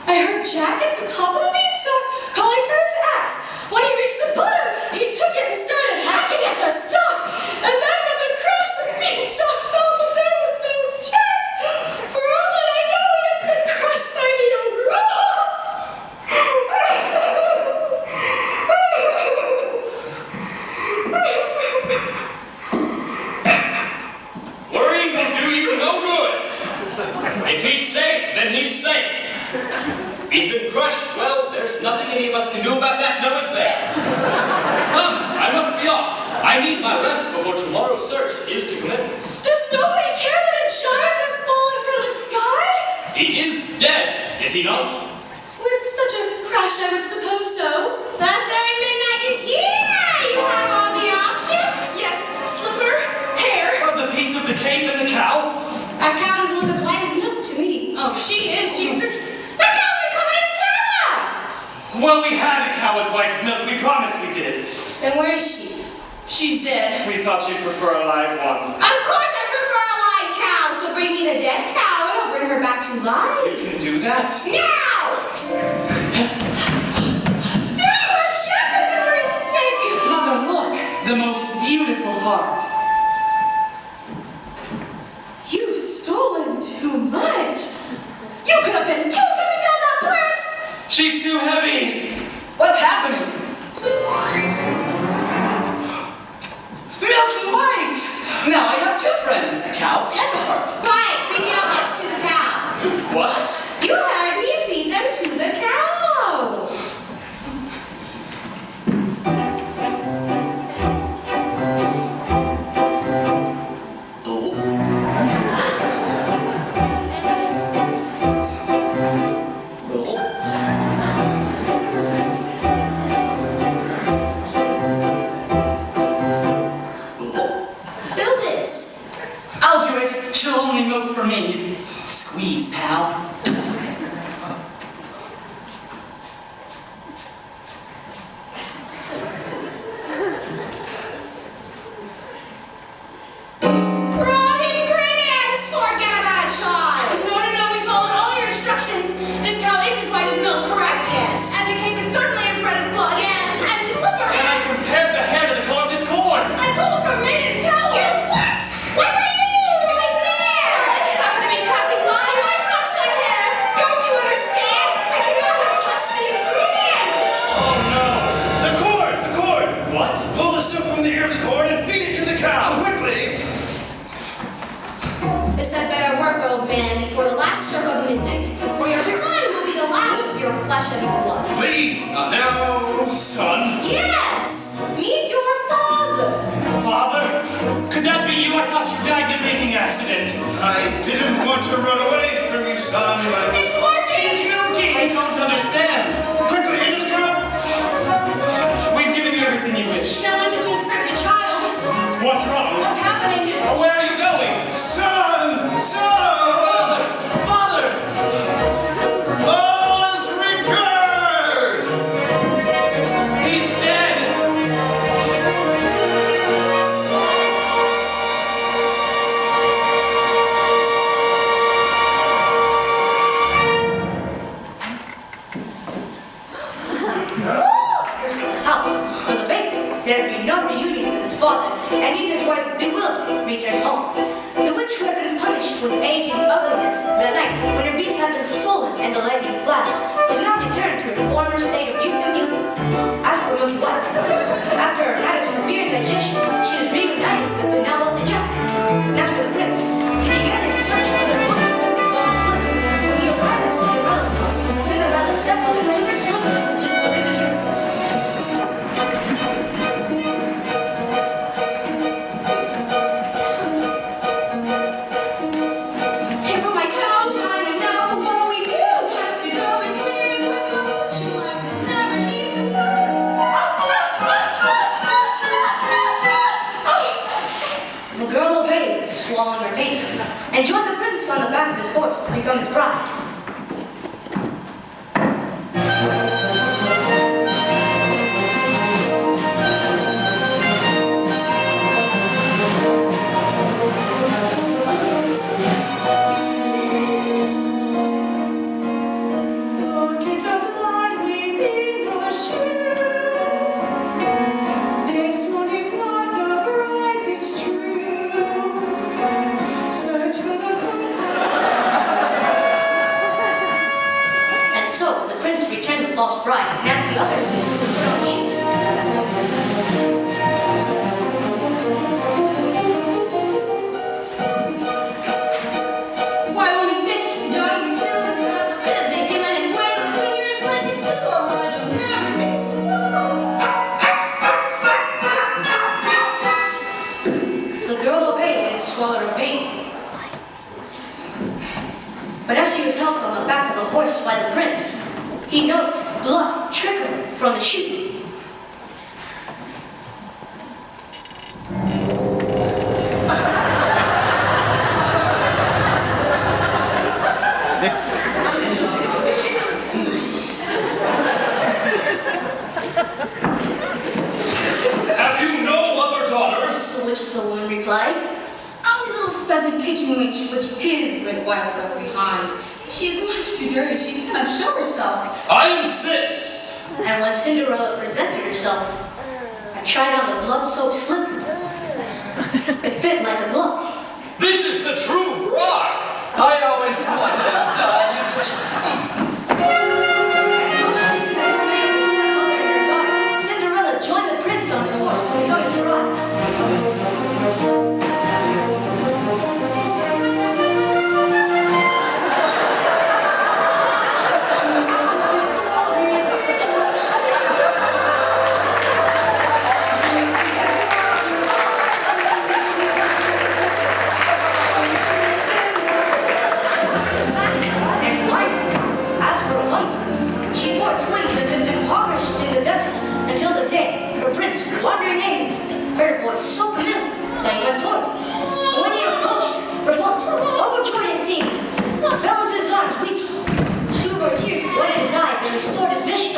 I heard Jack at the top of the beanstalk calling for his axe. When he reached the bottom, he took it and started hacking at the stalk. And then with a crash, the beanstalk fell, but there was no Jack. For all that I know, he has been crushed by the ogre. Worrying will do you no good. If he's safe, then he's safe. He's been crushed. Well, there's nothing any of us can do about that. No, it's there. Come, I must be off. I need my rest before tomorrow's search is to commence. Does nobody care that a giant has fallen from the sky? He is dead, is he not? With such a crash, I would suppose so. The third midnight is here! You have all the objects? Yes, slipper, hair. The piece of the cape and the cow? A cow doesn't look as white as milk to me. Oh, she is. She's The cow's been covered in flour! Well, we had a cow as white as milk. We promised we did. Then where is she? She's dead. We thought you'd prefer a live one. Of course I prefer a live cow, so bring me the dead cow and I'll bring her back to life. You can do that? Now! There you are, Jack, with the right sink. Mother, look! The most beautiful harp. You've stolen too much. You could have been killed coming down that plant. She's too heavy. What's happening? Milky White! Now I have two friends, a cow and a harp. Quiet, feed the objects to the cow. What? You heard me, feed them to the cow. Do this. I'll do it. She'll only milk for me. Squeeze, pal. Raw ingredients! Forget about a child. No, we followed all your instructions. This cow is as white as milk, correct? Yes. And the cape is certainly as red as blood. Yes. And the slipper. And I compared the hair to the color of this corn. I pulled it from a maiden towel. You what? What were you doing there? I happened to be passing by. Why touch that hair? Don't you understand? I cannot have touched the ingredients. Oh no! The cord! The cord! What? Pull the soup from the ear of the cord and feed it to the cow! Quickly! This had better work, old man, before the last stroke of midnight, or your son will be the last of your flesh and blood. Please, not now! Son? Yes! Meet your father. Father? Could that be you? I thought you died in a making accident. I didn't want to run away from you, son. It's working. She's milking! I don't understand. Quickly, into the cow! We've given you everything you wish. Now when can we expect a child? What's wrong? What's happening? Oh, where are you going? Son! Son! Father! All is repaired! He's dead! horse to become his bride. Look at the blood within the shoe. This one is not the bride that's true. Search for the And so the prince returned the false bride and asked the other sister to put on the shoe. Why won't it fit? Doggy still in the bit of the human and white fingers like it's so hard you'll never make it. The girl obeyed and swallowed her pain. But as she was helped on the back of the horse by the prince, he noticed blood trickling from the shoe. Have you no other daughters? To which the woman replied, Only little stunted kitchen wench which his good wife left behind. She is much too dirty, she cannot show herself. I insist. and when Cinderella presented herself, I tried on the blood-soaked slipper. It fit like a glove. This is the true bride. I always wanted a son. Cinderella joined the prince on his horse to become his bride. And wife, as for Rapunzel, she bore twins and lived impoverished in the desert until the day her prince, wandering aimlessly, heard a voice so familiar that he went toward it. And when he approached, Rapunzel, overjoyed at seeing him, fell into his arms weeping. Two of her tears wetted his eyes and restored his vision.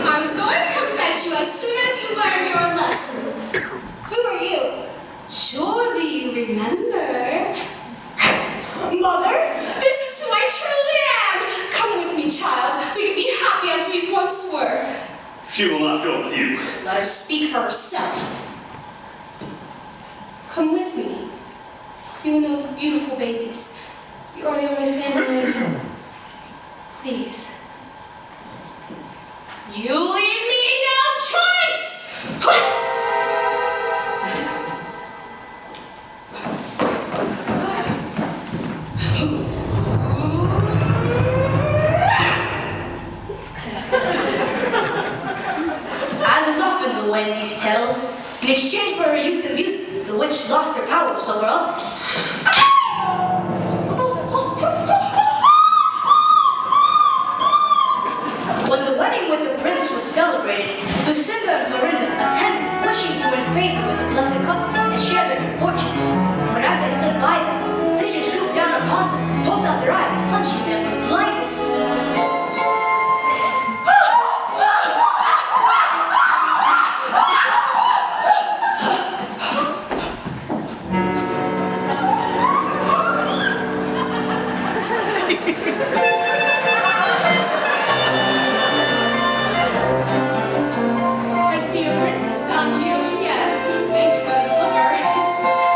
I was going to come fetch you as soon as you learned your lesson. Who are you? Surely you remember. Mother? This is who I truly am. Come with me, child. We can be happy as we once were. She will not go with you. Let her speak for herself. Come with me. You and those beautiful babies. You are the only family I know. Please. You leave me no choice! As is often the way in these tales, in exchange for her youth and beauty, the witch lost her powers over others. When the wedding with the prince was celebrated, Lucinda and Clorinda attended, wishing to win favor with the blessed couple and share their good fortune. But as they stood by them, visions swooped down upon them and poked out their eyes, punching them with blindness. I see your prince has found you. Yes, thank you for the slipper.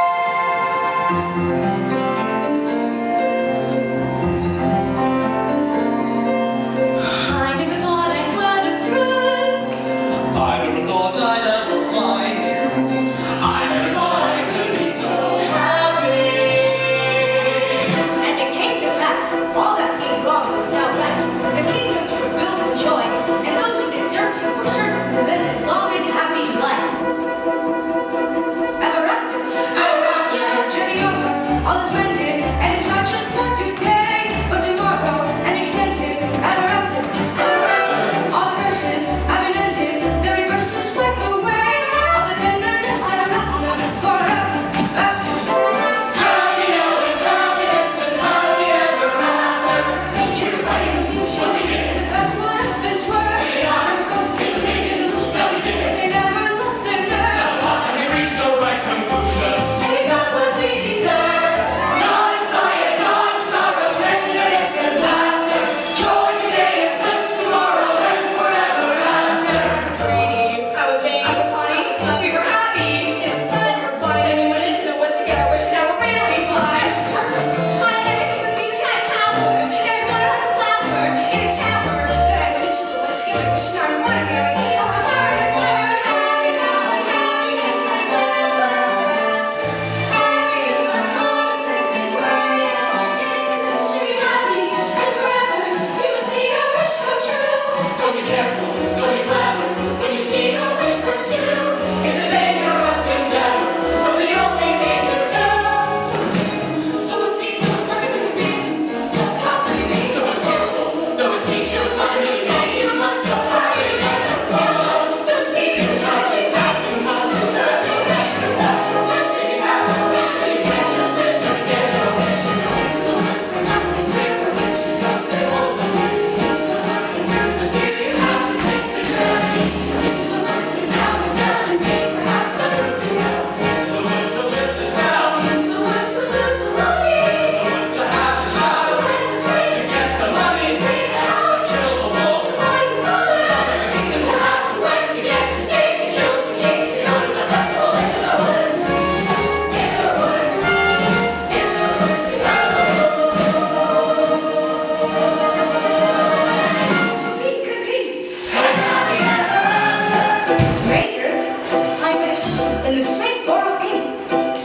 in the sweet borough of Guinea.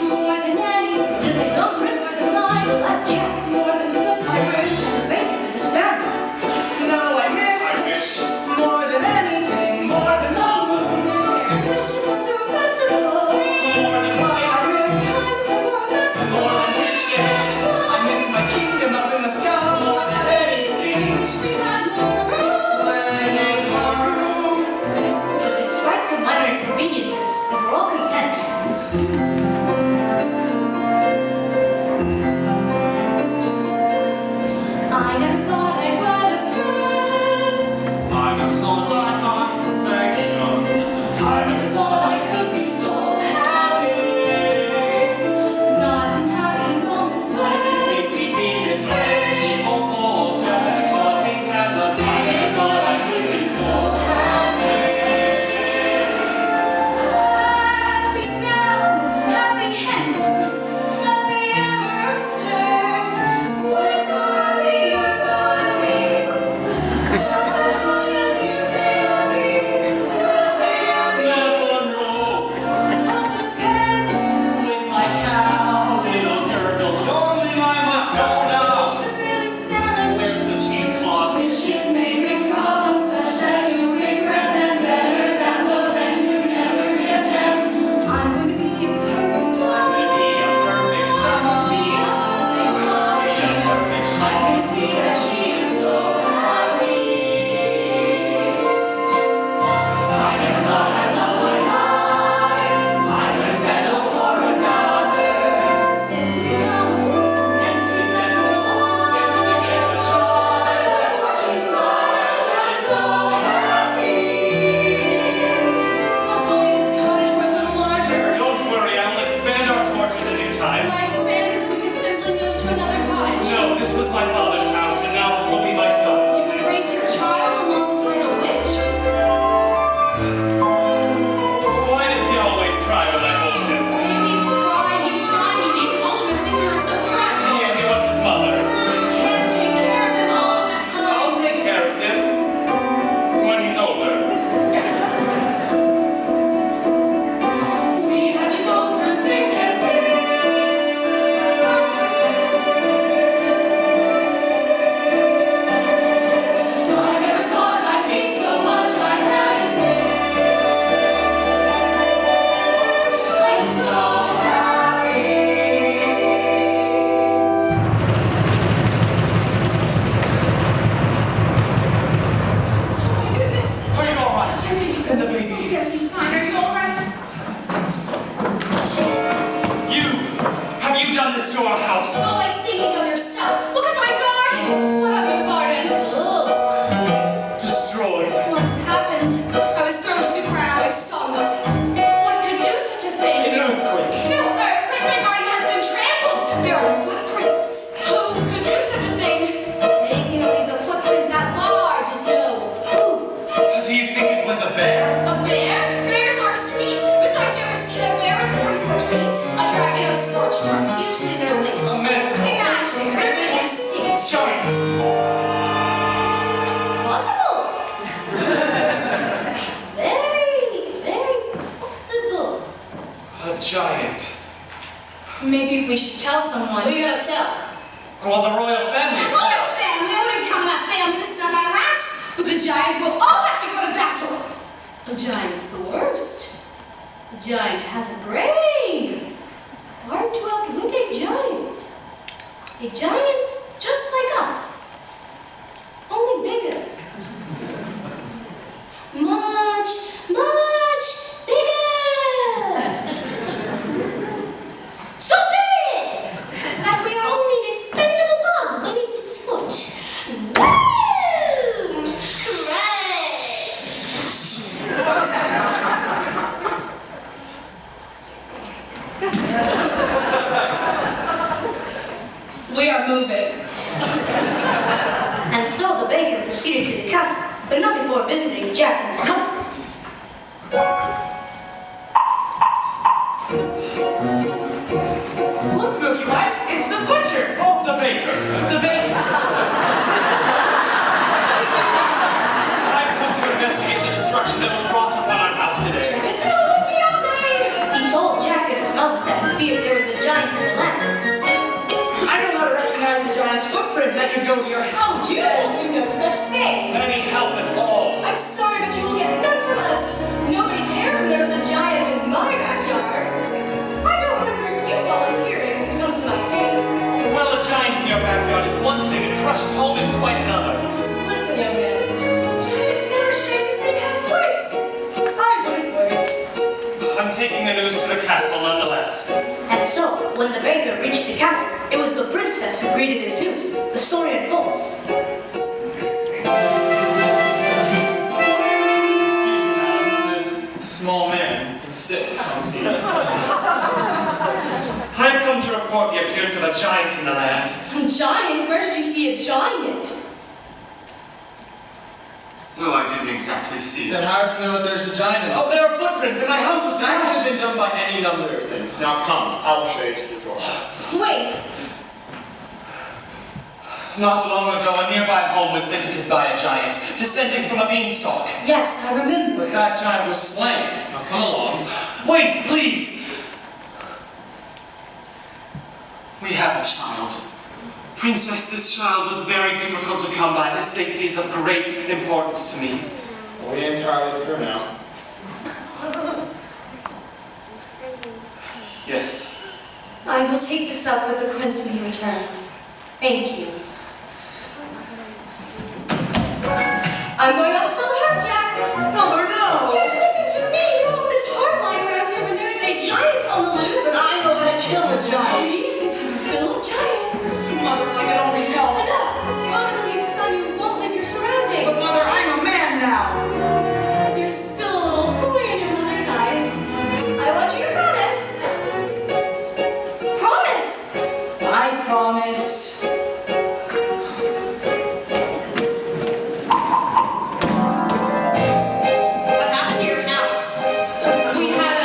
More than any, Lived a young prince with a line, a black Jack, more than food, I wish. and a baby with his family. Now I miss more than anything, more than the moon. I wish just went through a festival. More than life, I miss Times that were a festival. more than rich days. I miss my kingdom up in the sky more than anything. Wish we had more room. Playing room. So despite some minor inconveniences, they were all content. I never thought I'd wed a prince. I never thought I'd find perfection. I never thought I could be so happy. Not in happy moments like Think this. we'd be this rich or more than what we ever I never thought I could be so happy. Happy now, happy hence, happy ever after. We're so happy, you're so happy. Just as long as you stay happy, we'll stay happy. never know. Lots of pets, With my cow, little turtles. Darling, I must go now. should really sell it. Where's the cheesecloth? Wishes may bring problems such that you regret them better than the vent you never get them. I'm going to be a perfect I'm one. gonna be a perfect son. To be a perfect mom. Be a perfect I'm going to see that she is so happy. I never thought I'd love my life. I would settle for another. Then to become a woman. Then to be sent alone. Then to get a child. Then watch me smile. I'm so happy. Hopefully this cottage were a little larger. Don't worry, I will expand our quarters in due time. By expanded, we could simply move to another cottage. No, this was my father's house, and now it will be my son's. You could raise your child alongside a witch. Why does he always cry when I hold him? He's fine, he's fine. You didn't call him as if you were so fragile. Yeah, he wants his mother. You can't take care of him all of the time. I'll take care of him when he's older. We had to go through thick and thin. I never thought I'd meet so much I hadn't been. I'm so happy. Oh my goodness. Are you alright? I think he's And the baby? Yes, he's fine. Are you all right? You! Have you done this to our house? Always thinking of yourself. Look at my garden. What of your garden? Ugh. Destroyed. What has happened? I was thrown to the ground. I saw nothing. What could do such a thing? An earthquake. No earthquake. My garden has been trampled. There are footprints. Who could do such a thing? Anything that leaves a footprint that large is no. Who? Do you think it was a bear? A bear? Bears are sweet. Besides, you ever seen a bear with 40-foot feet? A dragon has scorch marks. Usually they're linked. A manticore. Imagine griffin extinct. Giant. Possible. Very possible. A giant. Maybe we should tell someone. Who are you gonna tell? Well, the royal family. The royal family. I wouldn't count that family to snuff out a rat. With the giant, we'll all have to go to battle. A giant's the worst. A giant has a brain. Hard to outwit a giant. A giant's just like us, only bigger. Much bigger. So big that we are only an expendable bug beneath its foot. Woo! We are moving. And so the baker proceeded to the castle, but not before visiting Jack and his mother. Look, Mookie White, it's the butcher. Oh, the baker. The baker. I've come to investigate the destruction that was wrought upon our house today. It's been with me all day. Each to go to your house. You will do no such thing. Any help at all? I'm sorry, but you will get none from us. Nobody cares when there's a giant in my backyard. I don't remember you volunteering to come to my aid. Well, a giant in your backyard is one thing, and crushed home is quite another. Listen, young man. Giants never strike the same paths twice. I wouldn't worry. I'm taking the news to the castle nonetheless. And so, when the baker reached the castle, it was the princess who greeted his news. The story unfolds. Excuse me, madam. This small man insists on seeing you. I've come to report the appearance of a giant in the land. A giant? Where did you see a giant? Well, I didn't exactly see Then it. how do you know that there's a giant in it? Oh, there are footprints, and my house was That could have smashed. been done by any number of things. Now come, I will show you to the door. Wait. Not long ago, a nearby home was visited by a giant, descending from a beanstalk. Yes, I remember. But that giant was slain. Now come along. Wait, please! We have a child. Princess, this child was very difficult to come by. His safety is of great importance to me. Are we entirely through now? Yes. I will take this up with the prince when he returns. Thank you. I'm going on some hard, Jack. Mother, no! Jack, listen to me. You know this hard lying around here when there is a giant on the loose. But I know how to kill a giant! Please, you can fill giants. Mother, I can only help. Enough. Promise me, son, you won't leave your surroundings. But Mother, I'm a man now! You're still a little boy in your mother's eyes. I want you to promise. Promise. I promise. What happened to your house? We had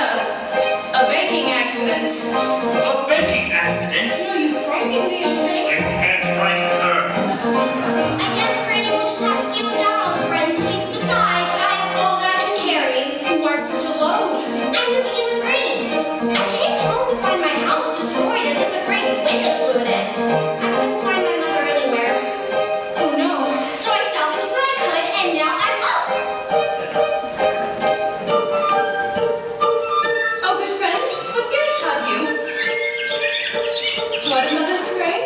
a baking accident. A baking accident? No use frightening the young thing. You can't frighten her. I guess Granny will just have to deal without all the bread and sweets. Besides, I have all that I can carry. Why such a load? I'm moving in with Granny. I came home to find my house destroyed as if a great wind had blew it in. I couldn't find my mother anywhere. Oh no. So I salvaged what I could, and now I'm off. Oh, good friends, what news have you? What, a mother's grave?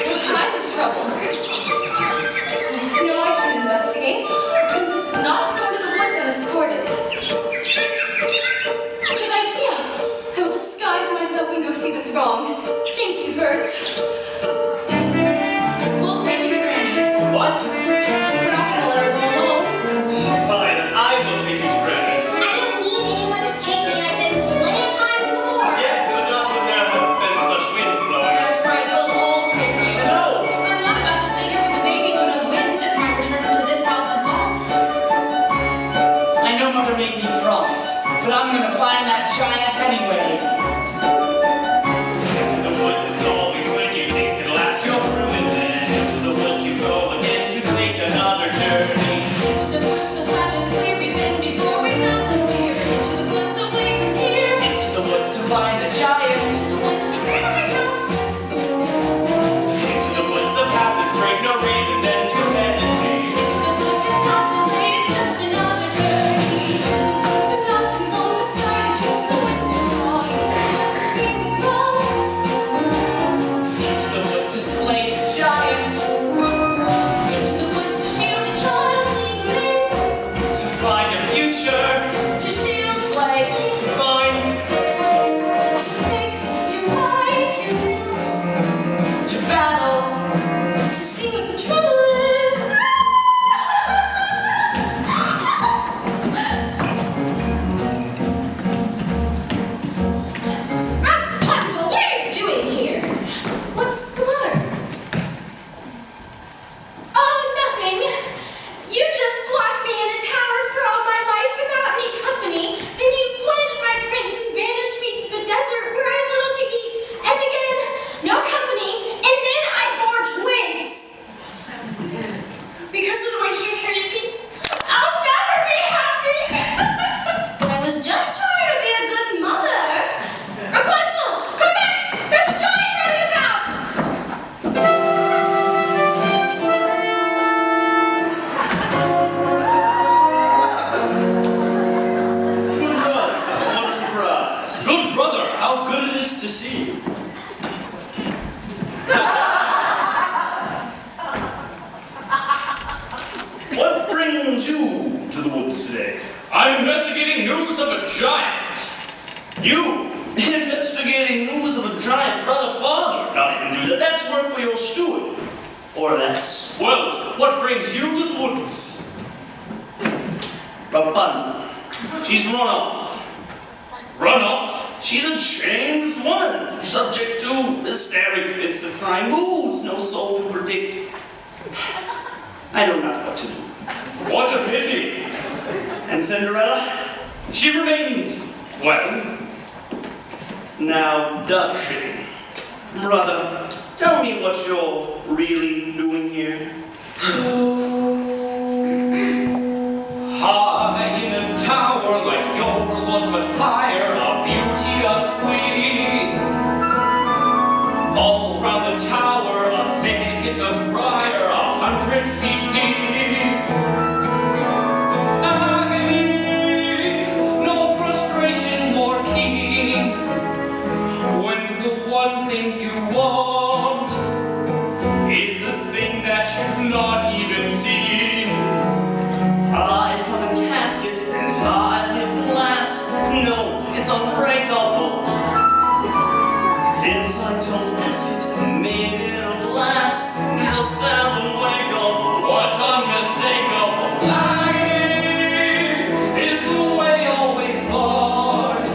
What kind of trouble? No, I can investigate. The princess is not to go into the woods unescorted. Good idea. I will disguise myself and go see what's wrong. Thank you, birds. We'll take you to Granny's. What? We're not gonna let her go alone. Fine, I will take you to Granny's. I don't need anyone to take me. I've been plenty of times before. Yes, but not when there have been such winds blowing. That's right, we'll all take you. No! I'm not about to stay here with the baby when a wind might return to this house as well. I know Mother made me promise, but I'm gonna find that giant anyway. Into the woods, it's always when you think it'll last. You're through it then. Into the woods you go again to take another journey. Into the woods, the path is clear. We've been before, we've not to fear. Into the woods, away from here. Into the woods to find the giant. The woods, your grandmother's house. Into the woods, the path is straight, no reason then to hesitate. Into the woods, it's not so late, it's just another journey. Into the woods, but not too long. The sky just shows the winds Good brother, how good it is to see you. What brings you to the woods today? I'm investigating news of a giant. You investigating news of a giant, brother, father? Not even do that. That's work for your steward. Or less. Well, what brings you to the woods? Rapunzel. She's run off. Run off? She's a changed woman, subject to hysteric fits of crying moods, no soul to predict. I know not what to do. What a pity. And Cinderella? She remains, well, Now, does she? Brother, tell me what you're really doing here. high in a tower like yours was but higher, a beauteous queen. All round the tower a thicket of briar, 100 feet deep. Agony, no frustration more keen. When the one thing you want is a thing that you've not even seen. I've got a casket inside of glass. No, it's unbreakable. Inside Tom's casket, made it last, just as unbreakable. What unmistakable agony is the way always barred.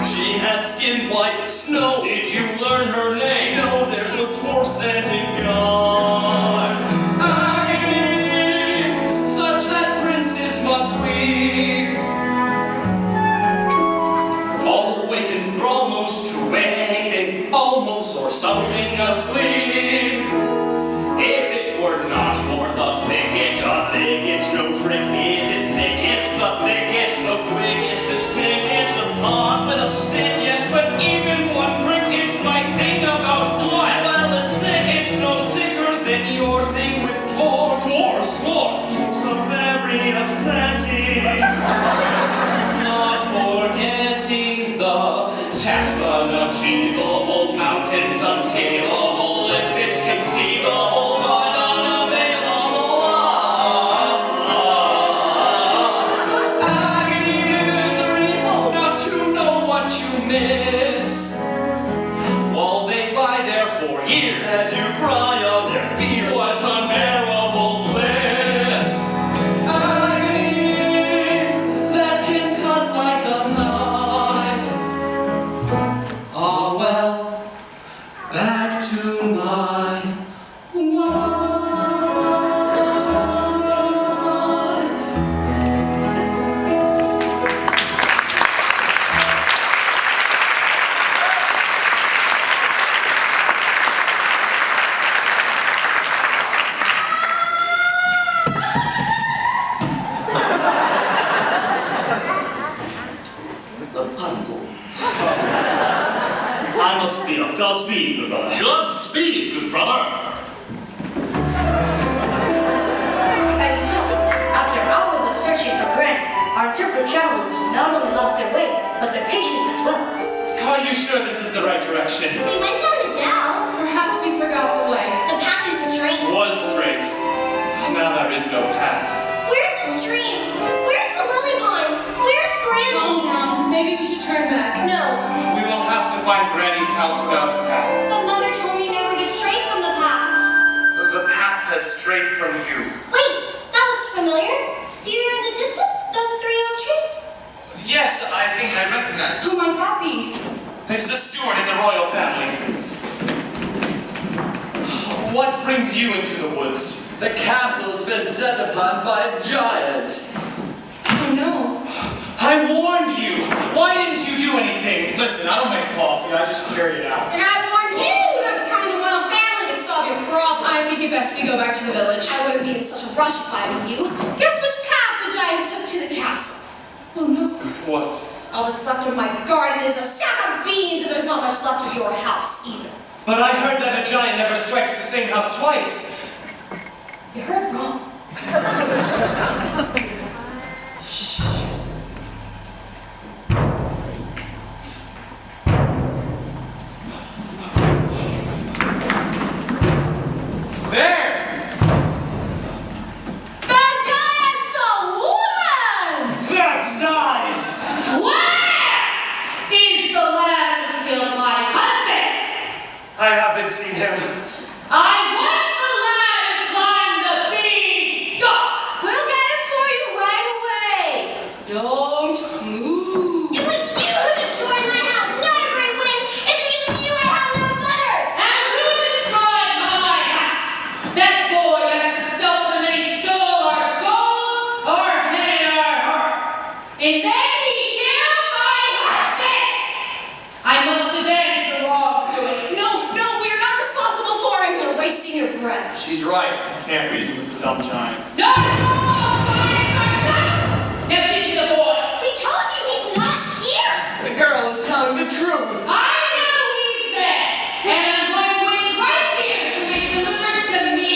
She has skin white as snow. Did you learn her name? No, there's a dwarf standing guard. Agony, such that princes must weep. Always enthralled most to anything, almost or something asleep. If it were not for the thicket, It's no trick, is it thick? it's the thickest, The quickest, it's big, it's a path with a stick. yes, but even one prick, it's my thing about blood. Well, it's sick. It's no sicker than your thing with dwarfs. Dwarfs. So very upsetting. Not forgetting the task unachievable, mountains unscalable, if it's conceivable, but unavailable. Agony, misery, not to know what you miss, while they lie there for years. As you cry on their beard. What unbearable bliss! Agony that can cut like a knife. Ah well, back to my wife. Rapunzel. I must be off. Godspeed, good brother. Godspeed, good brother. And so, after hours of searching for Granny, our triplet travelers not only lost their way, but their patience as well. Are you sure this is the right direction? We went down the dell. Perhaps you forgot the way. The path is straight. Was straight. Now there is no path. Where's the stream? Where's the lily pond? Where's Calm Granny? down. Maybe we should turn back. No, We will have to find Granny's house without a path. but Mother told me never to stray from the path. The path has strayed from you. Wait, that looks familiar. See there in the distance? Those 3 oak trees? Yes, I think I recognize Who might that be? It's the steward in the royal family. What brings you into the woods? The castle's been set upon by a giant. Oh no. I warned you! Why didn't you do anything? Listen, I don't make policy, I just carry it out. And I warned you not to come in the royal family to solve your problem. I think it best we go back to the village. I wouldn't be in such a rush if I were you. Guess which path the giant took to the castle? Oh no. What? All that's left of my garden is a sack of beans, and there's not much left of your house either. But I heard that a giant never strikes the same house twice. You heard wrong. I haven't seen him. I want the lad to climb the beanstalk. We'll get it for you right away. Don't move. It was you who destroyed my house, not a great wind. It's because of you I have no mother. And who destroyed my house? That boy got himself and then he stole our gold, our head, and our heart. And then he killed my husband. I must avenge the wrongdoings. No, we're not responsible for him. You're wasting your breath. She's right. I can't reason with the dumb giant. No, giants are not. Now give me the boy. We told you he's not here. The girl is telling the truth. I know he's there, and I'm going to wait right here to be delivered to me.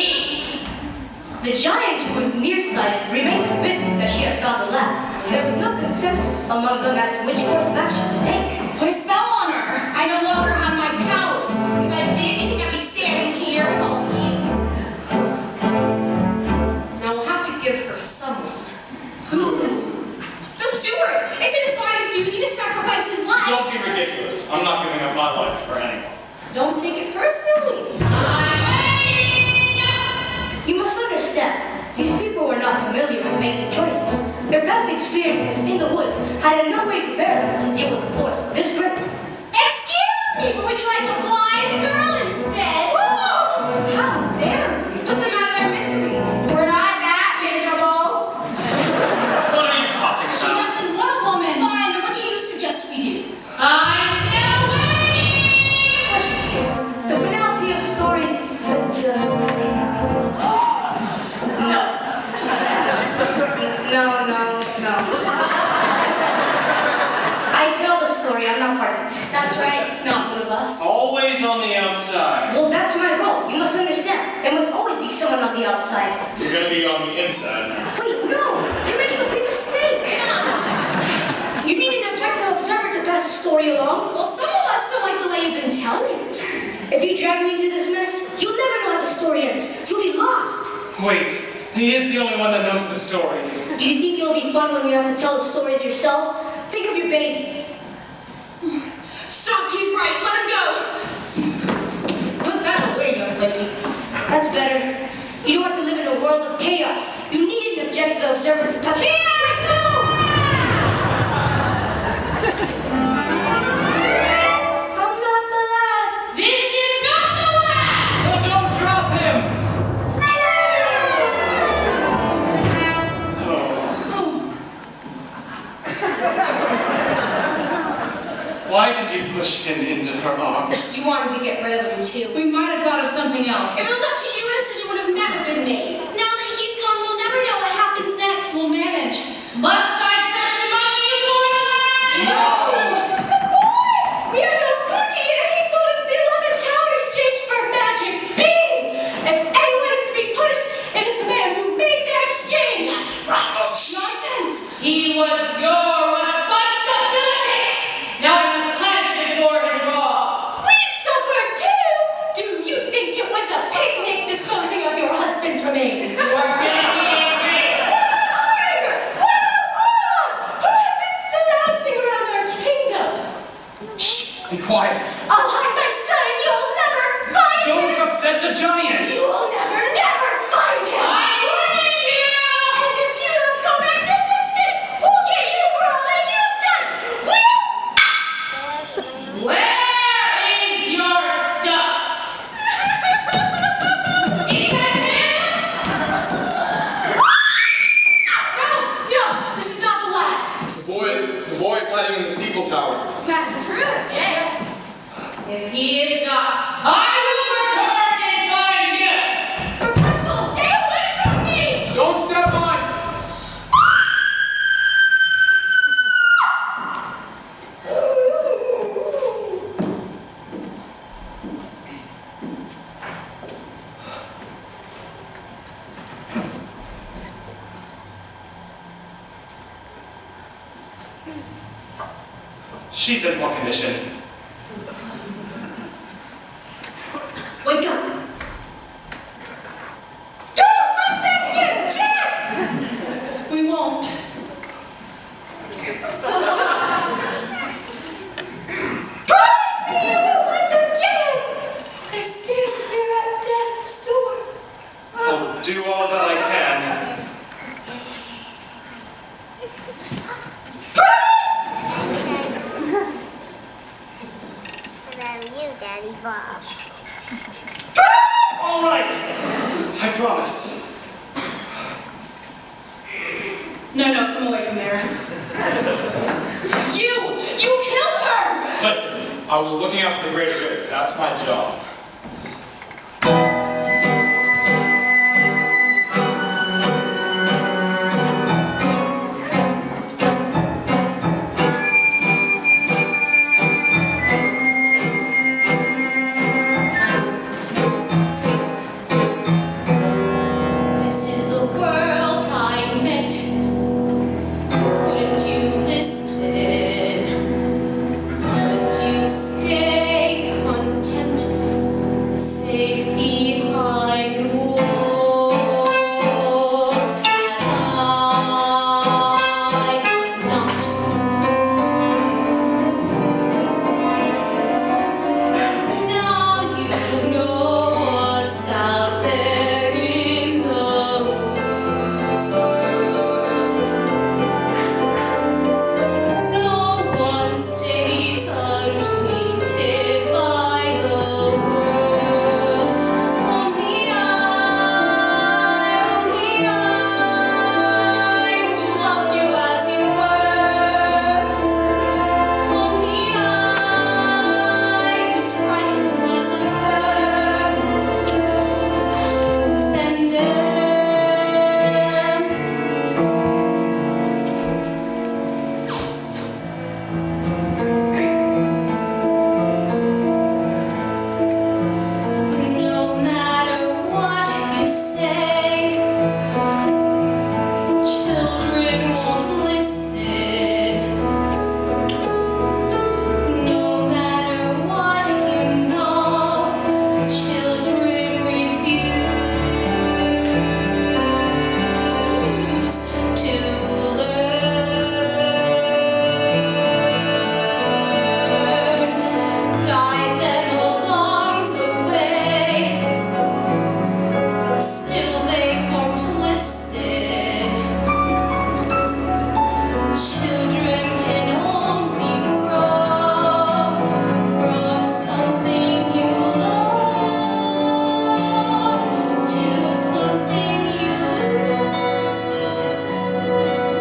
The giant, who was nearsighted, remained convinced that she had found the lad. There was no consensus among them as to which course of action to take. Put a spell on her. I no longer have my powers. If I did, you think I'd be standing here with all of you? Now we'll have to give her someone. The steward. It's in his line of duty to sacrifice his life. Don't be ridiculous. I'm not giving up my life for anyone. Don't take it personally. I'm waiting. You must understand, these people were not familiar with making choices. Their past experiences in the woods had in no way prepared them to deal with a force this great. Excuse me, but would you like a blind girl instead? Oh, how dare you? Put them out of their misery. We're not that miserable. What are you talking She about? doesn't want a woman. Fine, then what do you suggest we do? I'm still waiting. The finality of stories. No. I tell the story. I'm not part of it. That's right, not one of us. Always on the outside. Well, that's my role. You must understand. There must always be someone on the outside. You're gonna be on the inside now. Wait, no! You're making a big mistake! You need an objective observer to pass the story along. Well, some of us don't like the way you've been telling it. If you drag me into this mess, you'll never know how the story ends. You'll be lost. Wait, he is the only one that knows the story. Do you think it'll be fun when you have to tell the stories yourselves? Think of your baby. Stop, he's right, let him go. Put that away, young lady. That's better. You don't want to live in a world of chaos. You need an objective observer to pass. I'm not the lad. This is not the lad. Oh, don't drop him! Why did you push him into her arms? You wanted to get rid of him too. We might have thought of something else. If it was up to you, a decision would have never been made. Now that he's gone, we'll never know what happens next. We'll manage. Must I search among you for the lad? No! He's just a boy! We had no food to eat and he sold his beloved cow in exchange for magic beans! If anyone is to be punished, it is the man who made that exchange! That's right. Nonsense! He was your responsibility. Now I must punish him for his wrongs. We've suffered too! Do you think it was a picnic disposing of your husband's remains? You are getting me angry. What about all of us? Who has been flouncing around our kingdom? Shh, be quiet. I'll hide my son and you'll never find him! Don't upset the giant! You will never find him! I warned you. And if you don't come back this instant, we'll get you for all that you've done! Where is your son? Is that him? No, this is not the lad. The boy's hiding in the steeple tower. That's true, yes. If he is not, I will return and find you. Rapunzel, stay away from me! Don't step on! She's in poor condition. Wake up! Don't let them get Jack! We won't. Promise me you won't let them get him! All right, I promise. No, come away from there. You killed her! Listen, I was looking out for the greater good. That's my job. This is the world I meant. Wouldn't you listen? Wouldn't you stay content, safe behind walls, as I could not? Now you know what's out there in the world. No one stays untainted by the world. Only I who loved you as you were. Only I whose frightened was of her. And then no matter what you say, children won't listen. No matter what you know, children refuse to learn. Guide them along the way, still they won't listen. Children can only grow from something you love to something you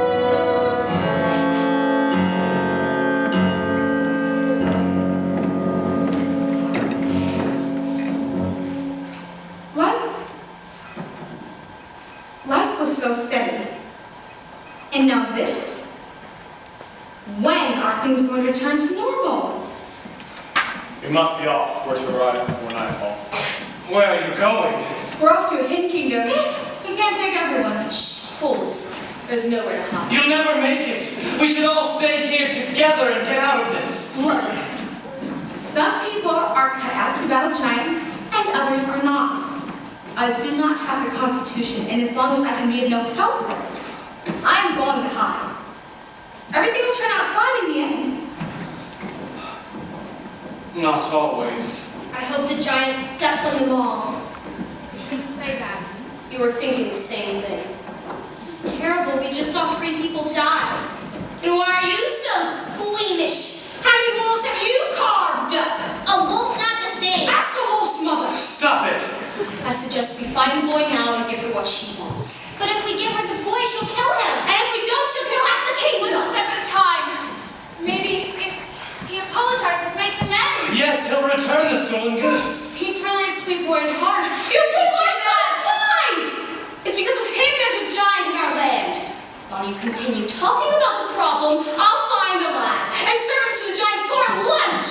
lose. Life was so steady. And now this? When are things going to return to normal? We must be off. We're to arrive before nightfall. Where are you going? We're off to a hidden kingdom. We can't take everyone. Shh, fools. There's nowhere to hide. You'll never make it. We should all stay here together and get out of this. Look, some people are cut out to battle giants, and others are not. I do not have the Constitution, and as long as I can be of no help, I am going to hide. Everything will turn out fine in the end. Not always. I hope the giant steps on them all. You shouldn't say that. You were thinking the same thing. This is terrible. We just saw 3 people die. And why are you so squeamish? How many wolves have you carved up? A wolf's not the same. Ask the wolf's mother. Stop it. I suggest we find the boy now and give her what she wants. But if we give her the boy, she'll kill him. And if we don't, she'll kill half the One kingdom. step at a time. Maybe if he apologizes, makes amends. Yes, he'll return the stolen goods. He's really a sweet boy at heart. You people are so blind! It's because of him there's a giant in our land. While you continue talking about the problem, I'll find the lad and serve him to the giant for lunch.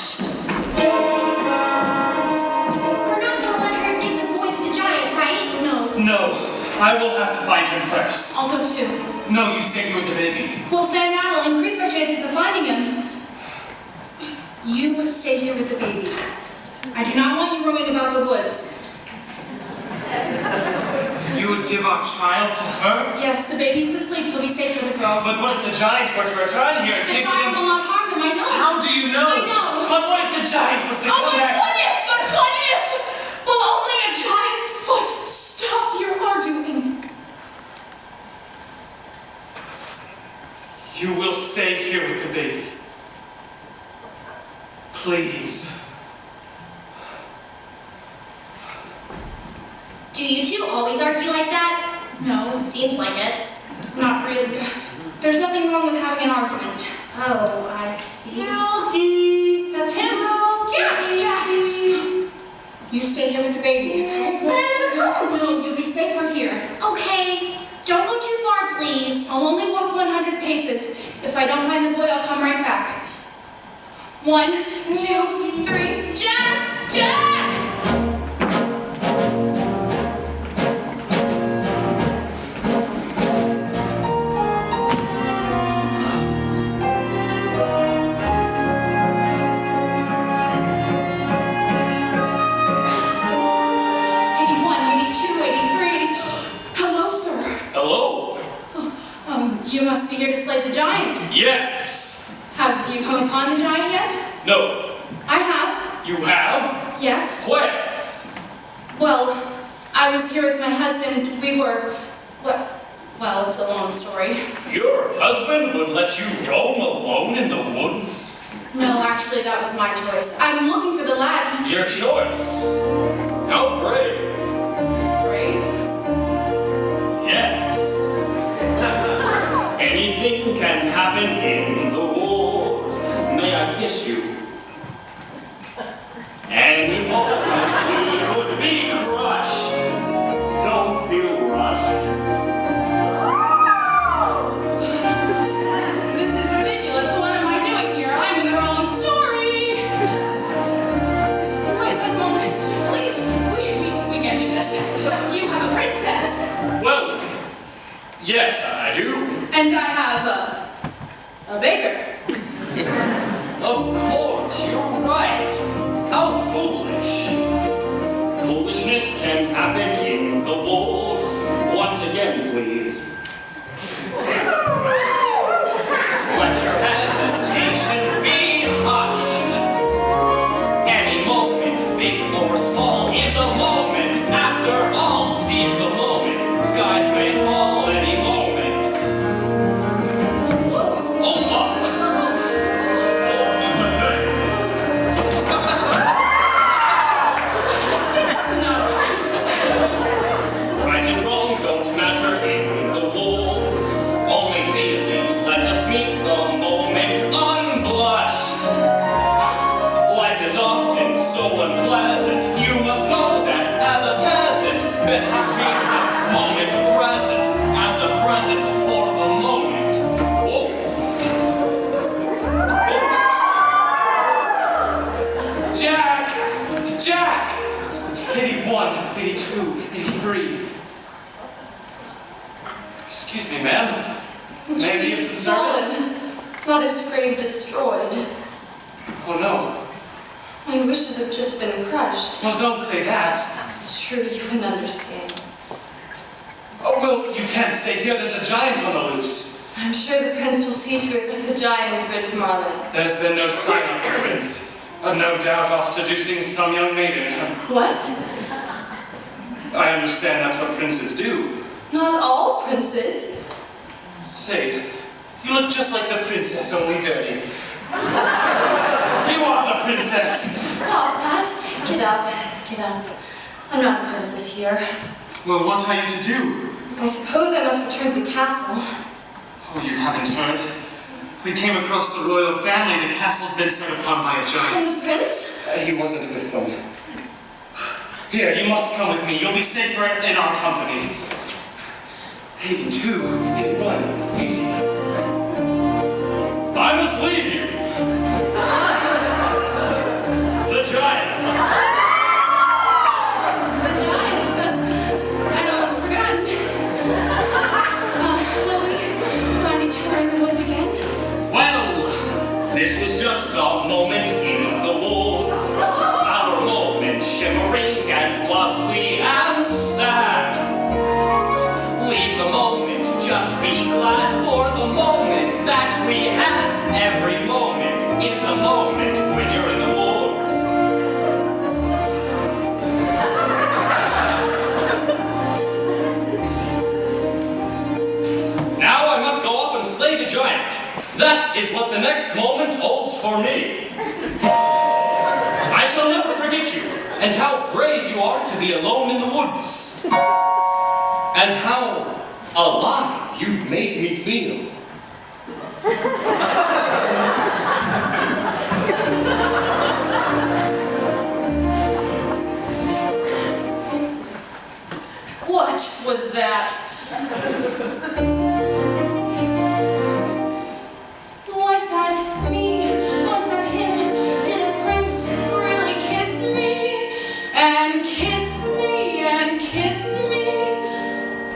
We're not gonna let her give the boy to the giant, right? No, I will have to find him first. I'll go too. No, you stay here with the baby. Well, then that'll increase our chances of finding him. You will stay here with the baby. I do not want you roaming about the woods. You would give our child to her? Yes, the baby's asleep. He'll be safe for the girl. But what if the giant were to return here and The give child him... will not harm him, I know. How do you know? I know. But what if the giant was to Oh, come but back? what if? But what if? Will only a giant's foot stop your arguing? You will stay here with the baby. Please. Do you two always argue like that? No, Seems like it. not really. There's nothing wrong with having an argument. Oh, I see. That's him. Jack! You stay here with the baby. But I'm in the home. No, you'll be safer here. Okay, don't go too far, please. I'll only walk 100 paces. If I don't find the boy, I'll come right back. 1, 2, 3. Jack! Jack! Hello, sir. Hello? You must be here to slay the giant. Yes. Have you come upon the giant yet? No. I have. You have? Yes. Where? Well, I was here with my husband. We were... Well, it's a long story. Your husband would let you roam alone in the woods? No, actually, that was my choice. I'm looking for the lad. Your choice. How brave. Brave? Yes. Anything can happen in the woods. May I kiss you? Any moment we could be crushed. Don't feel rushed. This is ridiculous. What am I doing here? I'm in the wrong story. Wait a moment. Please, we can't do this. You have a princess. Well, yes, I do. And I have a baker. Of course, you're right. How foolish. Foolishness can happen in the woods. Once again, please. Let your hesitations be hushed. Any moment, big or small, is a moment. After all, seize the moment. Skies may fall any moment. Oh, This is not right. right and wrong don't matter in the woods. Only feelings let us meet the moment unblushed. Life is often so unpleasant. You must know that as a peasant, best to take the moment present as a present for the moment. Whoa. Whoa. Jack! Jack! 81, 82, 83. Excuse me, ma'am. Maybe it's in service? Mother's grave destroyed. Oh no. My wishes have just been crushed. Well, don't say that. It's true, you wouldn't understand. Oh, well, you can't stay here. There's a giant on the loose. I'm sure the prince will see to it that the giant is rid from our land. There's been no sign of the prince. No doubt off seducing some young maiden. What? I understand that's what princes do. Not all princes. Say, you look just like the princess, only dirty. You are the princess. Stop that. Get up. Get up. I'm not a princess here. Well, what are you to do? I suppose I must return to the castle. Oh, you haven't heard? We came across the royal family. The castle's been set upon by a giant. And the prince? He wasn't with them. Here, you must come with me. You'll be safer in our company. 82, 81, 80. I must leave you. The giant. The giant. I'd almost forgotten. Will we find each other in the woods again? Well, this was just a moment in the woods. Our moment, shimmering and lovely and sad. Leave the moment, just be glad for the moment that we had. Every moment is a moment when you're in the woods. Now I must go off and slay the giant. That is what the next moment holds for me. I shall never forget you, and how brave you are to be alone in the woods. And how alive you've made me feel. What was that? Was that me? Was that him? Did a prince really kiss me? And kiss me and kiss me?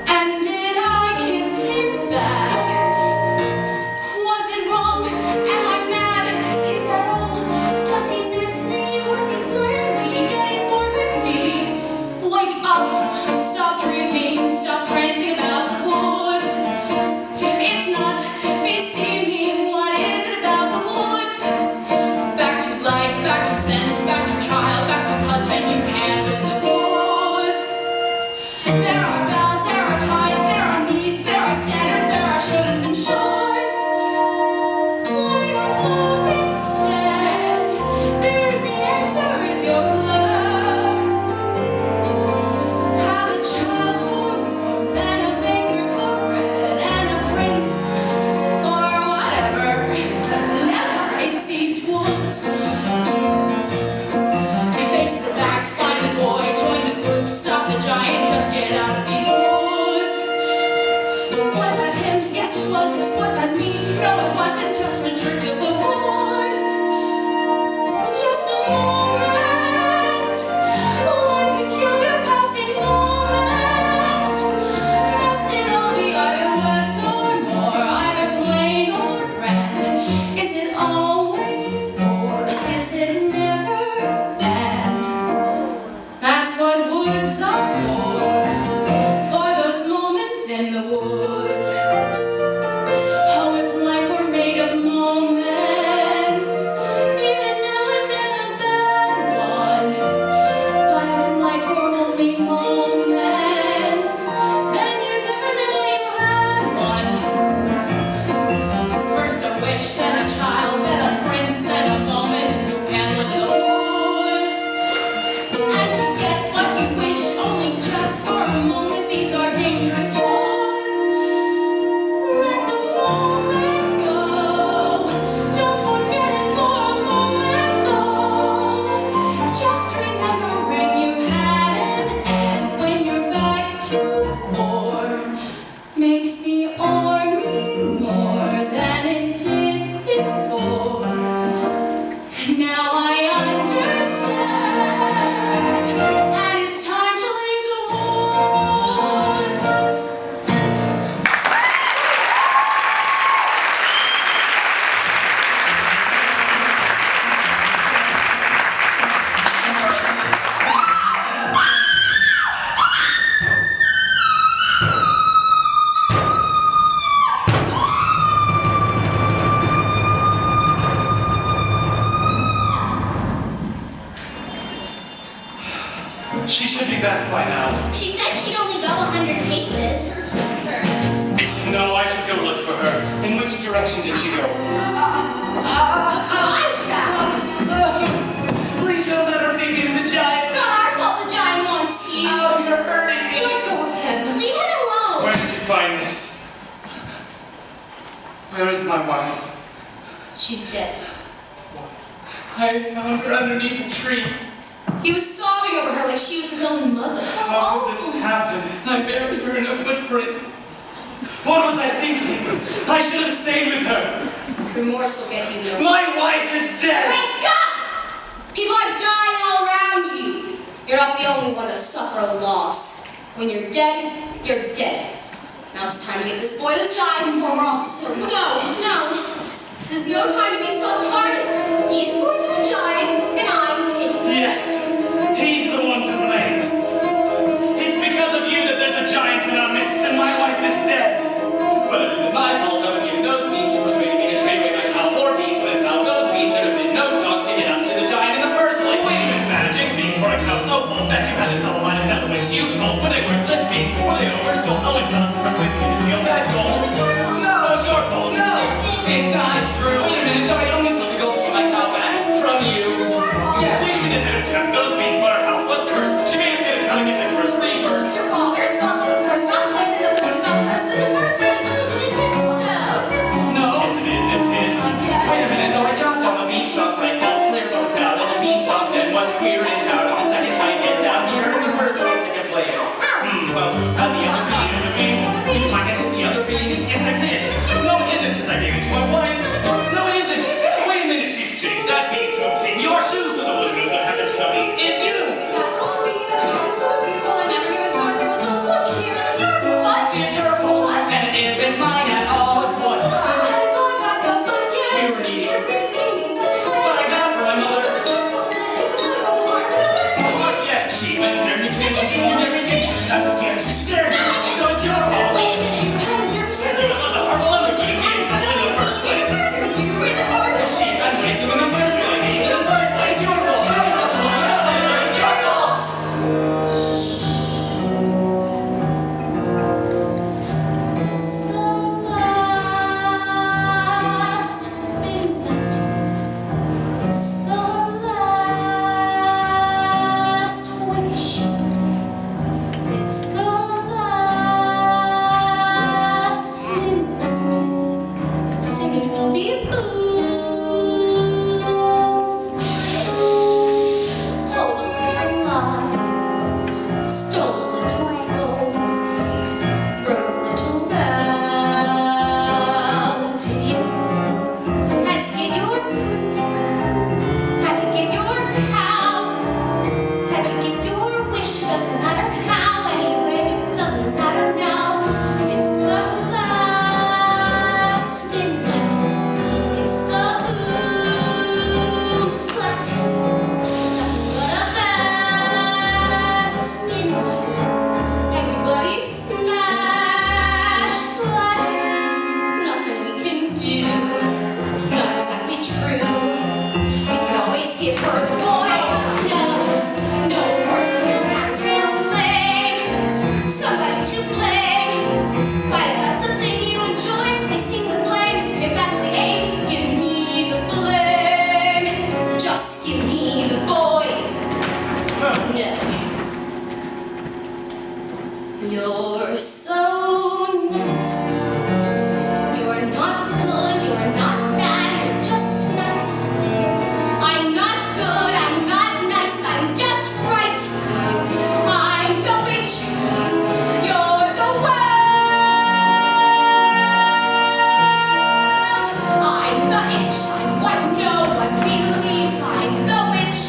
And did I kiss him back? Was it wrong? Am I mad? Is that all? Does he miss me? Was he suddenly getting bored with me? Wake up! Stop dreaming! Stop prancing about the woods! It's not beseeming. What is it about the woods? Back to life, back to sense, back to child, back to husband. You can't live in the woods. There are vows, there are tides, there are needs, there are standards, there are shoulds and shoulds. Why not both instead? There's the answer if you're clever. Have a child for warmth and a baker for bread and a prince for whatever. Never, it's these woods. Face the facts, find the boy, join the group, stop the giant, just get out of these woods. Was that him? Yes it was. Was that me? No it wasn't, just a trick of the woods. Just a moment, one peculiar passing moment. Must it all be either less or more, either plain or grand? Is it always or is it never end? That's what woods are for those moments in the woods. Oh, if life were made of moments, even now and then a bad one. But if life were only moments, then you'd never know you had one. First a wish, then a child, then a prince, then a moment. Who can live in the woods? And to get what you wish, only just for a moment, these are dangerous woods. Let the moment go. Don't forget it for a moment, though. Just remembering you've had an end when you're back to war makes the army more than it did before. Now I understand, and it's time to leave the woods. She should be back by now. She said she'd only go 100 paces. No, I should go look for her. In which direction did she go? I found. Please don't let her feed me to the giant. It's not our fault the giant wants you. Oh, you're hurting me. Let go of him. Leave him alone. Where did you find this? Where is my wife? She's dead. I found her underneath a tree. He was sobbing over her like she was his own mother. How did this happen? I buried her in a footprint. What was I thinking? I should have stayed with her. Remorse will get you nowhere. My wife is dead. Wake up! People are dying all around you. You're not the only one to suffer a loss. When you're dead, you're dead. Now it's time to get this boy to the giant before we're all so much No. This is no time to be soft-hearted. He is going to the giant, and I'm taking him. Yes, he's the one to blame. It's because of you that there's a giant in our midst and my wife is dead. But it isn't my fault. I was given those beans. You persuaded me to trade away my cow for beans, and without those beans, there'd have been no stock to get up to the giant in the first place. Wait a minute, magic beans for a cow so old that you had to tell a lie to settle which you told. Were they worthless beans? Were they oversold? Oh, and tell us who persuaded me to steal that gold. So it's your fault. No, it's not. It's true. Wait a minute. No, I only stole the gold to get my cow back from you. Yes. Wait a minute. I'd have kept those beans, but our house was cursed. She made us get a cut and get the curse reversed. queer is how did the second giant get down here in the first or second place? Well, had the other painting? You pocketed the other painting? Yes, I did. No, it isn't, because I gave it to my wife. No, it isn't. Wait a minute, she exchanged that painting to obtain your shoes, and the one who knows what happened to the painting is you. See, it's her fault, and it isn't mine at all. What? We were needy, but I got it for my mother. Yes, she went dirty too. I was scared to scare me, so it's your fault. You don't love the horrible other good games in the first place. She got me in the first place. It's your fault. It's your fault. It's the last midnight. It's the last wish. It's the last midnight. Soon it will be boots. Told a little lie. Stole a little gold. Broke a little vow. Did you? Had to get your prince. Had to get your cow. Had to get your wish. Doesn't matter how. Anyway, it doesn't matter now. It's the last midnight. It's the boom splat. Nothing but a last midnight. Everybody smash flat. Nothing we can do. Not exactly true. We can always give her the boy. No, no, of course we don't have to still blame somebody to blame. Fight it, that's the thing you enjoy, placing the blame. If that's the aim, give me the blame. Just give me the boy. No. You're so nice. You're not good, you're not bad, you're just nice. I'm not good, I'm not nice, I'm just right. I'm the witch, you're the world. I'm the itch, I'm what no one believes. I'm the witch.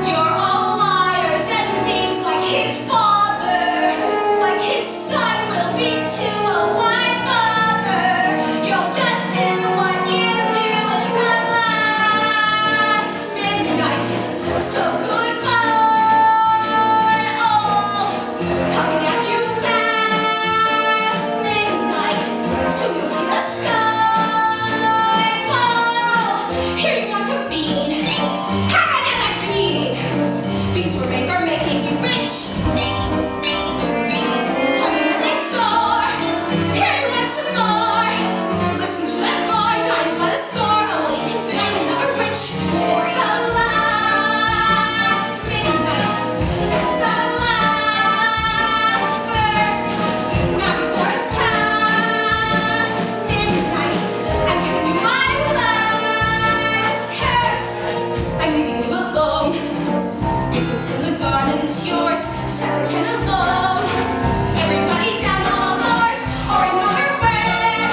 You're all liars and thieves like his father, like his son will be too. Oh, why bother? You'll just do what you do. It's the last midnight, so goodbye. All coming at you fast. Midnight, soon you'll see the sky fall. Here you want a bean, have another bean. Beans were made for making you rich. Hunger when they soar. Here you want some more. Listen to that roar, giants by the score. Oh, well, you can blame another witch. It's the last midnight. It's the last verse. Not before it's past midnight. I'm giving you my last curse. I'm leaving you alone. You can tend the garden, it's yours. Sarah, tend alone. Everybody down the hall floors or another bed.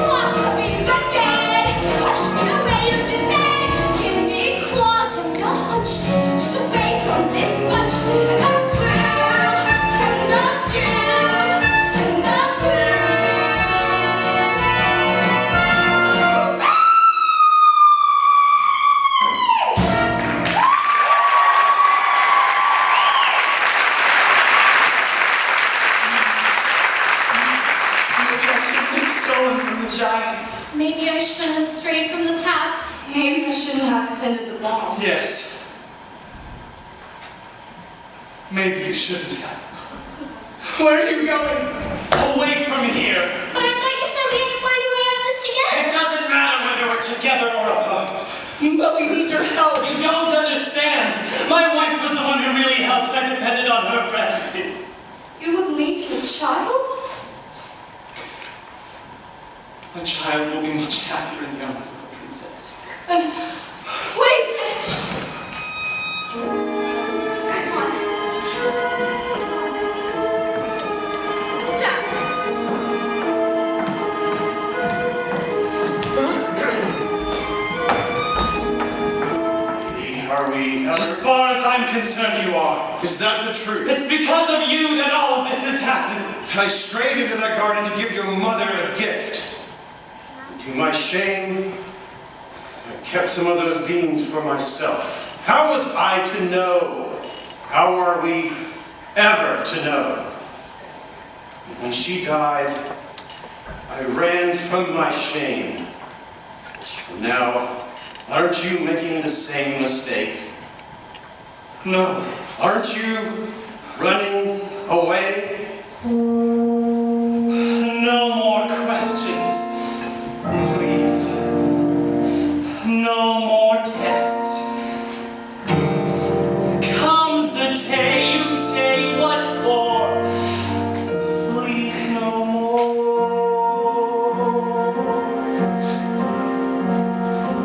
Lost the beans again. Punish me the way you did then. Give me claws and a hunch. Just away from this bunch. And the gloom, and the doom, and the Maybe I shouldn't have stolen from the giant. Maybe I shouldn't have strayed from the path. Maybe I shouldn't have attended the ball. Yes. Maybe you shouldn't have. Where are you going? Away from here. But I thought you said we had to find a way out of this together. It doesn't matter whether we're together or apart. But we need your help. You don't understand. My wife was the one who really helped. I depended on her for everything. You would leave your child? My child will be much happier in the arms of a princess. Wait! You Are we ever... As far as I'm concerned, you are. Is that the truth? It's because of you that all of this has happened. I strayed into that garden to give your mother a gift. To my shame, I kept some of those beans for myself. How was I to know? How are we ever to know? When she died, I ran from my shame. Now, aren't you making the same mistake? No. Aren't you running away? No more questions. Please. No more tests. Comes the day you say what for. Please, no more.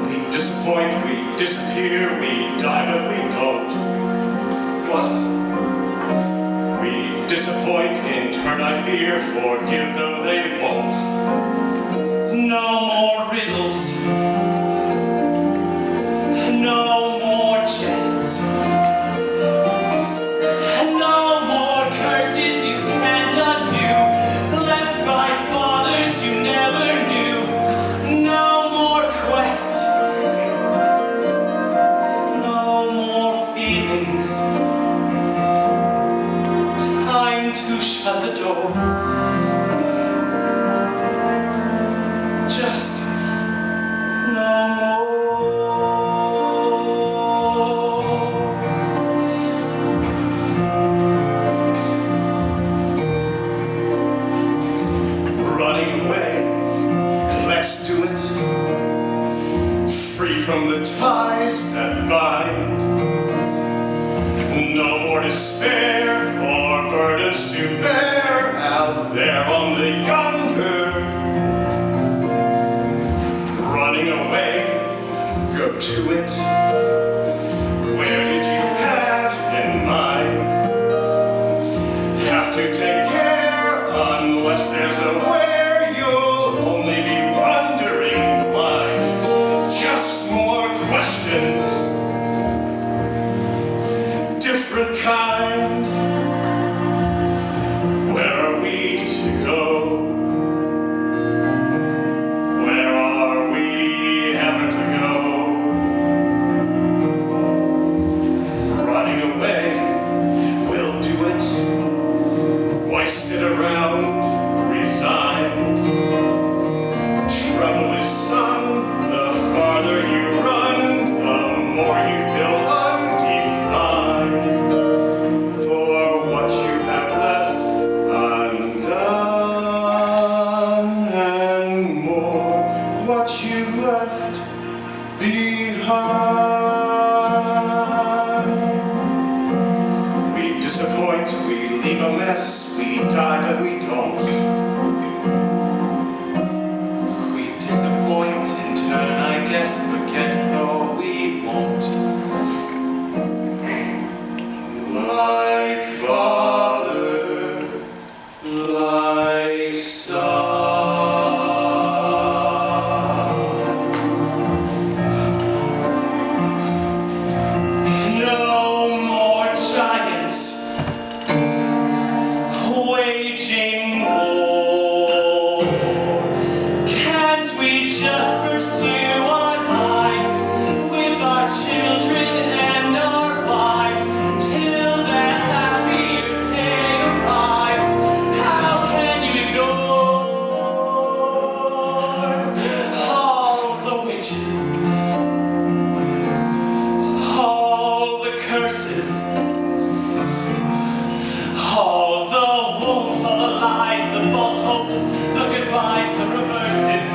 We disappoint, we disappear, we die, but we don't. What? We disappoint, in turn I fear, forgive though they won't. No more riddles. No more jests. No more curses you can't undo, left by fathers you never knew. No more quest. No more feelings. Time to shut the door. Just no more. Running away, let's do it. Free from the ties that bind. No more despair or burdens to bear out there on the yonder. Running away, go to it. Where did you have in mind? Have to take care unless there's a where you'll only be wandering blind. Just more questions, different kind. Where are we to go? Where are we ever to go? Running away, we'll do it. Why sit around, resigned? Trouble is some, the farther you run, the more you feel undefined. For what you have left undone, and more what you've left behind. We disappoint, we leave a mess, we die but we don't. We disappoint in turn, I guess, forget though we won't. Like father, like son. No more giants waging war. Can't we just pursue our lives with our children and our wives till that happier day arrives? How can you ignore all the witches, all the curses, all the wolves, all the lies, the false hopes, the goodbyes, the reverses,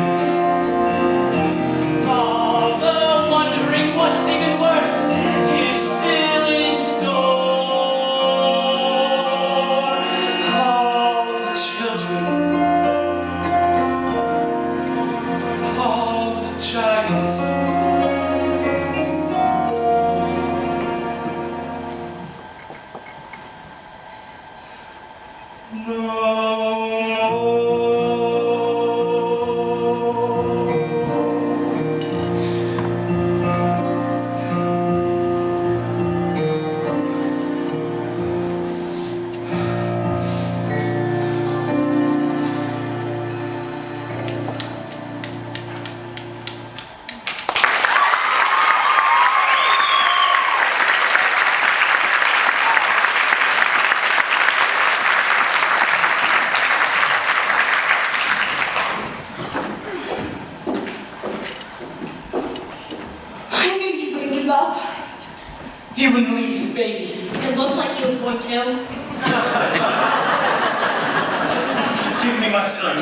all the wondering what's even worse is still in store. All the children, all the giants. up. He wouldn't leave his baby. It looked like he was going to. Give me my son.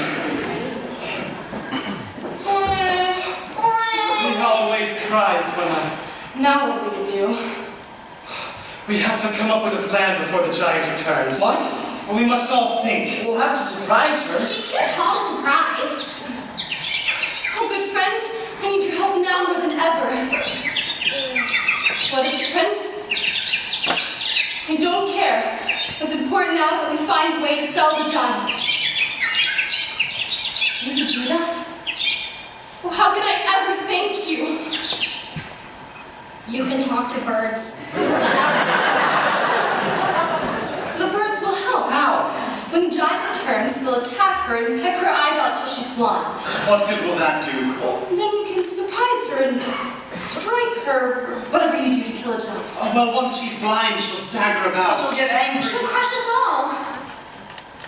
He always cries when Now what are we to do? We have to come up with a plan before the giant returns. What? Well, we must all think. We'll have to surprise her. She's too tall to surprise. Oh, good friends, I need your help now more than ever. What is it, Prince? I don't care. What's important now is that we find a way to fell the giant. You could do that? Well, how can I ever thank you? You can talk to birds. The birds will help. How? When the giant returns, they'll attack her and peck her eyes out till she's blind. What good will that do? And then you can surprise her and strike her, or whatever you do to kill a giant. Well, once she's blind, she'll stagger about. She'll get angry. She'll crush us all.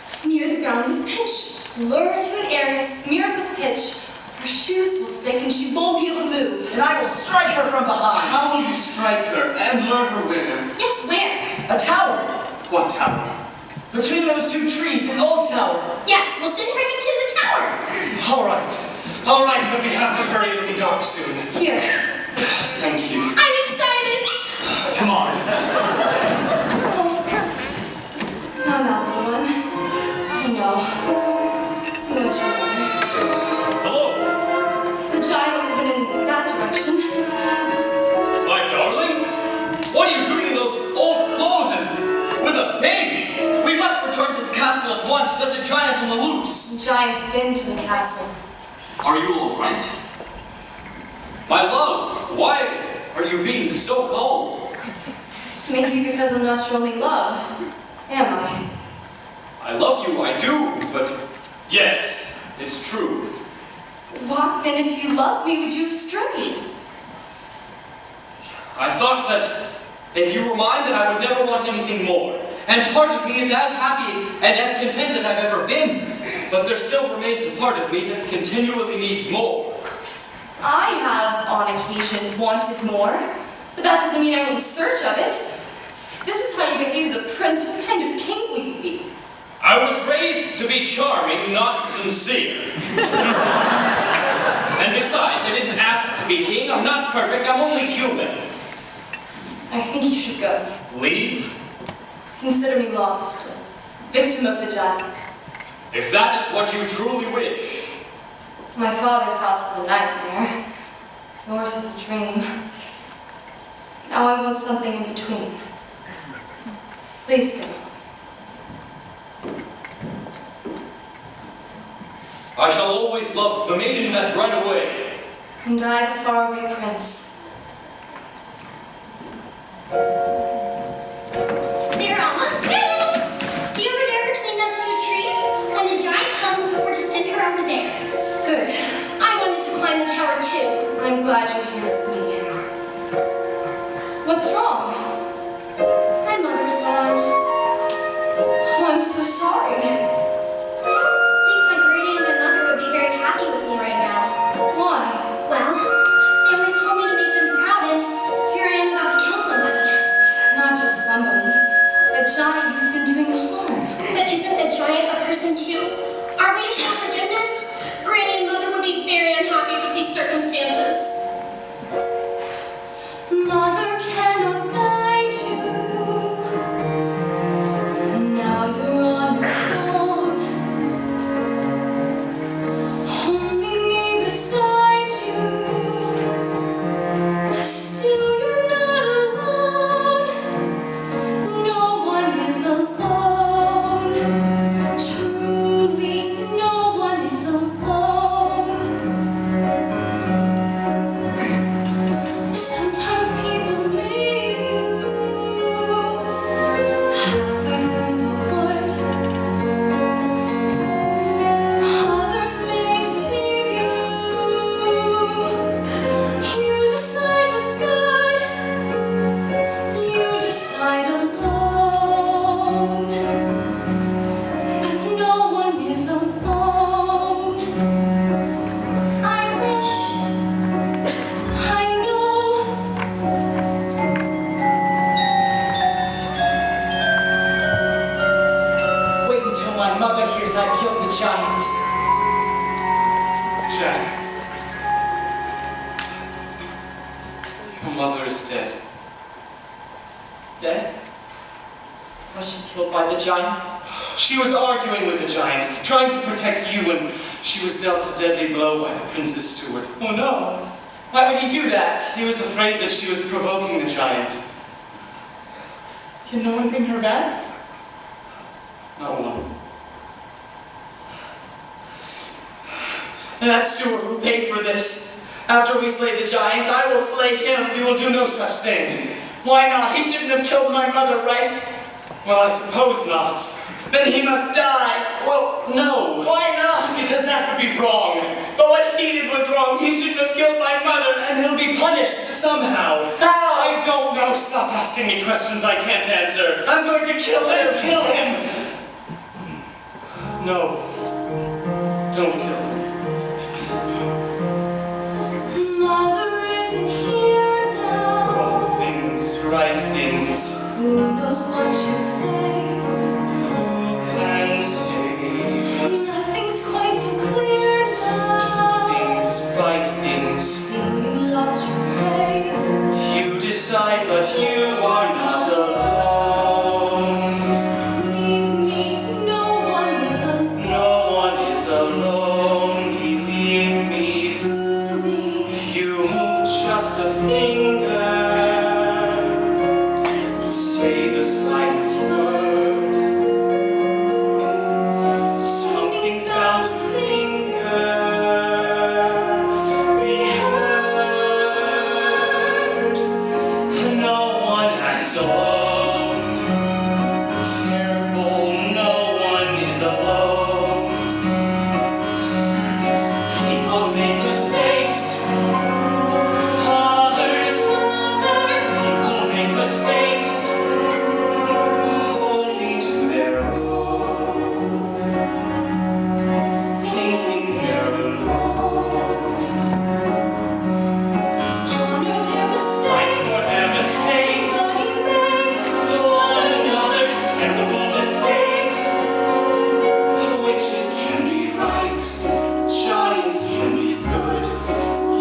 Smear the ground with pitch. Lure her to an area smeared with pitch. Her shoes will stick and she won't be able to move. And I will strike her from behind. How will you strike her and lure her where? Yes, where? A tower. What tower? Between those two trees, an old tower. Yes, we'll send her to the tower. All right, but we have to hurry. It'll be dark soon. Here. Thank you. I'm excited. Come on. Now, little one. I know. You want your mother. Hello, The giant went in that direction. my darling. What are you doing in those old clothes and with a baby? We must return to the castle at once. There's a giant on the loose. The giant's been to the castle. Are you all right? My love, why are you being so cold? Maybe because I'm not your only love. Am I? I love you, I do, but yes, it's true. Why, then if you loved me, would you stray? I thought that if you were mine, that I would never want anything more. And part of me is as happy and as content as I've ever been. But there still remains a part of me that continually needs more. I have, on occasion, wanted more, but that doesn't mean I'm in search of it. If this is how you behave as a prince, what kind of king will you be? I was raised to be charming, not sincere. And besides, I didn't ask to be king. I'm not perfect, I'm only human. I think you should go. Leave? Consider me lost, victim of the giant. If that is what you truly wish. My father's house was a nightmare. Yours was a dream. Now I want something in between. Please go. I shall always love the maiden that ran away. And I, the faraway prince. They're almost finished. See over there between those two trees? When the giant comes, we're to send her over there. Good. I wanted to climb the tower too. I'm glad you're here with me. What's wrong? My mother's gone. Oh, I'm so sorry. I don't think my great aunt and mother would be very happy with me right now. Why? Well, they always told me to make them proud, and here I am about to kill somebody. Not just somebody. A giant who's been doing harm. But isn't the giant a person too? Are we to show forgiveness? Granny and Mother would be very unhappy with these circumstances. Mother cannot guide dead. Dead? Was she killed by the giant? She was arguing with the giant, trying to protect you when she was dealt a deadly blow by the Prince's steward. Oh no. Why would he do that? He was afraid that she was provoking the giant. Can no one bring her back? No one. And that steward who paid for this. After we slay the giant, I will slay him. We will do no such thing. Why not? He shouldn't have killed my mother, right? Well, I suppose not. Then he must die. Well, no. Why not? Because that would be wrong. But what he did was wrong. He shouldn't have killed my mother. And he'll be punished somehow. How? I don't know. Stop asking me questions I can't answer. I'm going to kill him. Kill him. No. Don't kill him. Mother isn't here now. Wrong things, right things. Who knows what you'd say? Who can say? Nothing's quite so clear now. Things, right things. Feel you lost your way. You decide, but you are not alone. Leave me, no one is alone. No one is alone. Believe me. Truly, You move just a finger. Say the slightest word. Something's bound to linger. Be heard. No one acts alone. Careful, no one is alone. People make mistakes. Fathers, people make mistakes. Holding to their own. Thinking they're alone. honor their mistakes. For their mistakes. Everybody makes One another's terrible mistakes. Witches can be right. Giants can be good.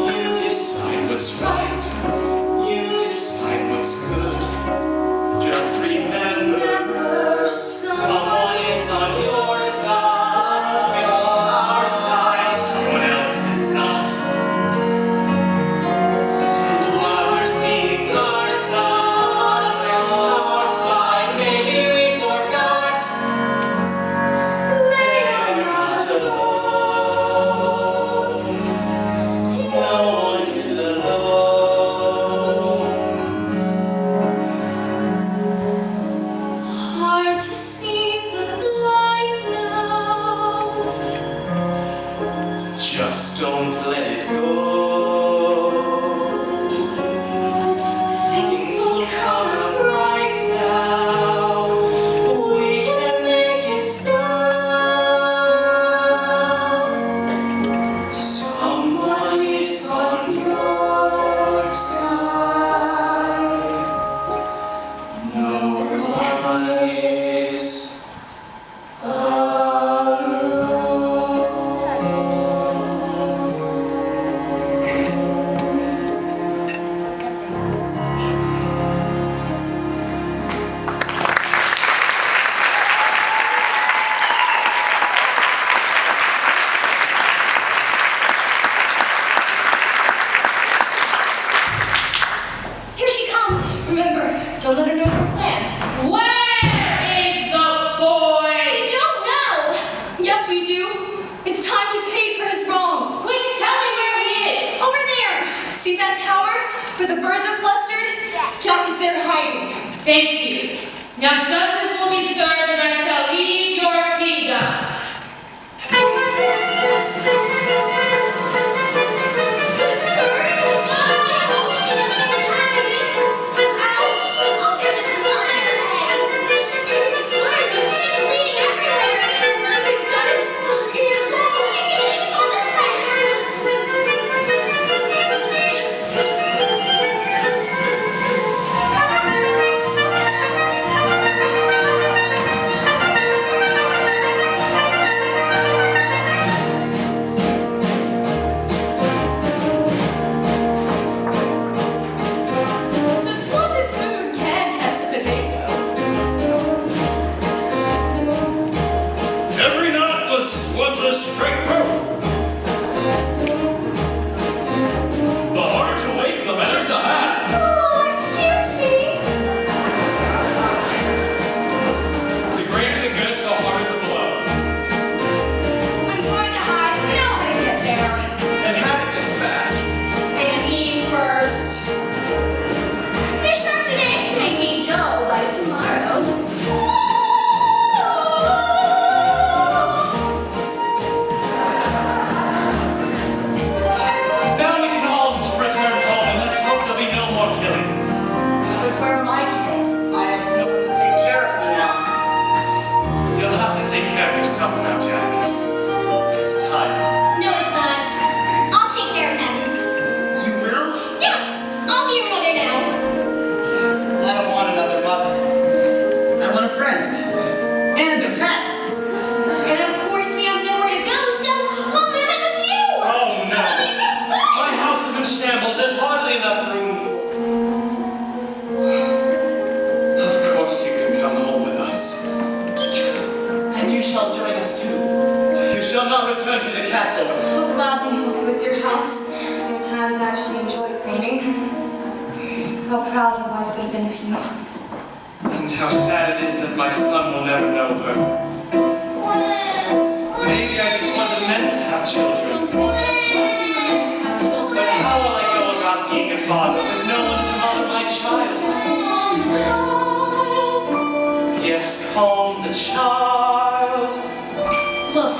You decide what's right. You decide what's good. Just remember, someone is on your side. Our side, someone else is not. And while we're seeing our side, maybe we forgot. They are not alone. No one is alone. hard to see the light now. Just don't let it go. Things will come out right now. We can make it so. Someone is on your side. No one is Here she comes. Remember, don't let her know her plan. Where is the boy? We don't know. Yes, we do. It's time we paid for his wrongs. Quick, tell me where he is. Over there. See that tower where the birds are clustered? Jack is there hiding. Thank you. Now justice will be served and I shall leave your kingdom. Good birds. Oh, she has someone having it. Ouch. Oh, there's a club in her head. She's beginning to swim. She's bleeding everywhere. When they've done it, she's beginning to fall. She's beginning to fall this way. straight road. The harder to wake, the better to have. Oh, excuse me. The greater the good, the harder the blow. When going to hide, you know how to get there. And how to get back. And eat first. Be sharp today, make me dull by tomorrow. Now we can all return home and let's hope there'll be no more killing. But where am I to go? I have no one to take care of me now. You'll have to take care of yourself now, Jack. It's time. No, it's not. I'll take care of him. You will? Yes, I'll be your mother now. I don't want another mother. I want a friend. And a pet. And of course, we have nowhere to go, so we'll live in with you. Oh no! That'll be so fun. My house is in shambles. There's hardly enough room for. Of course you can come home with us. And you shall join us too. You shall not return to the castle. I'll gladly help you with your house. There are times I actually enjoy cleaning. How proud your wife would have been of you. And how sad it is that my son will never know her. Maybe I just wasn't meant to have children. But how will I go about being a father with no one to mother my child? Yes, calm the child. Look,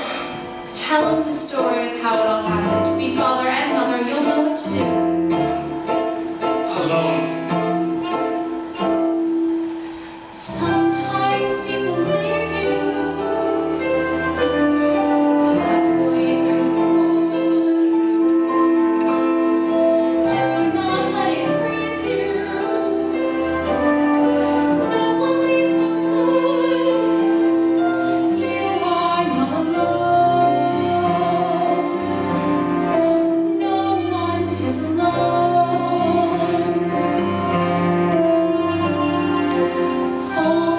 tell him the story of how it all happened. Be father and mother, you'll know what to do. Alone. Sometimes people leave you halfway through. Do not let it grieve you. No one leaves for good. You are not alone. No one is alone. Hold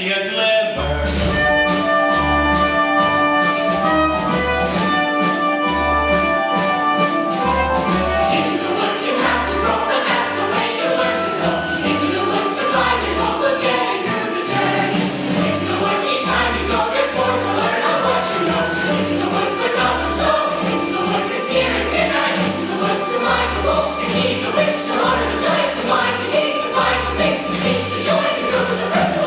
see a glimmer. Into the woods you have to go, but that's the way you learn to go. Into the woods to find his hope of getting through the journey. Into the woods each time you go, there's more to learn of what you know. Into the woods but not too slow. Into the woods is near at midnight. Into the woods to mind the wolf, to keep the wish, to honor the giant, to mind, to eat, to find, to think, to teach, to join, to go to the rest.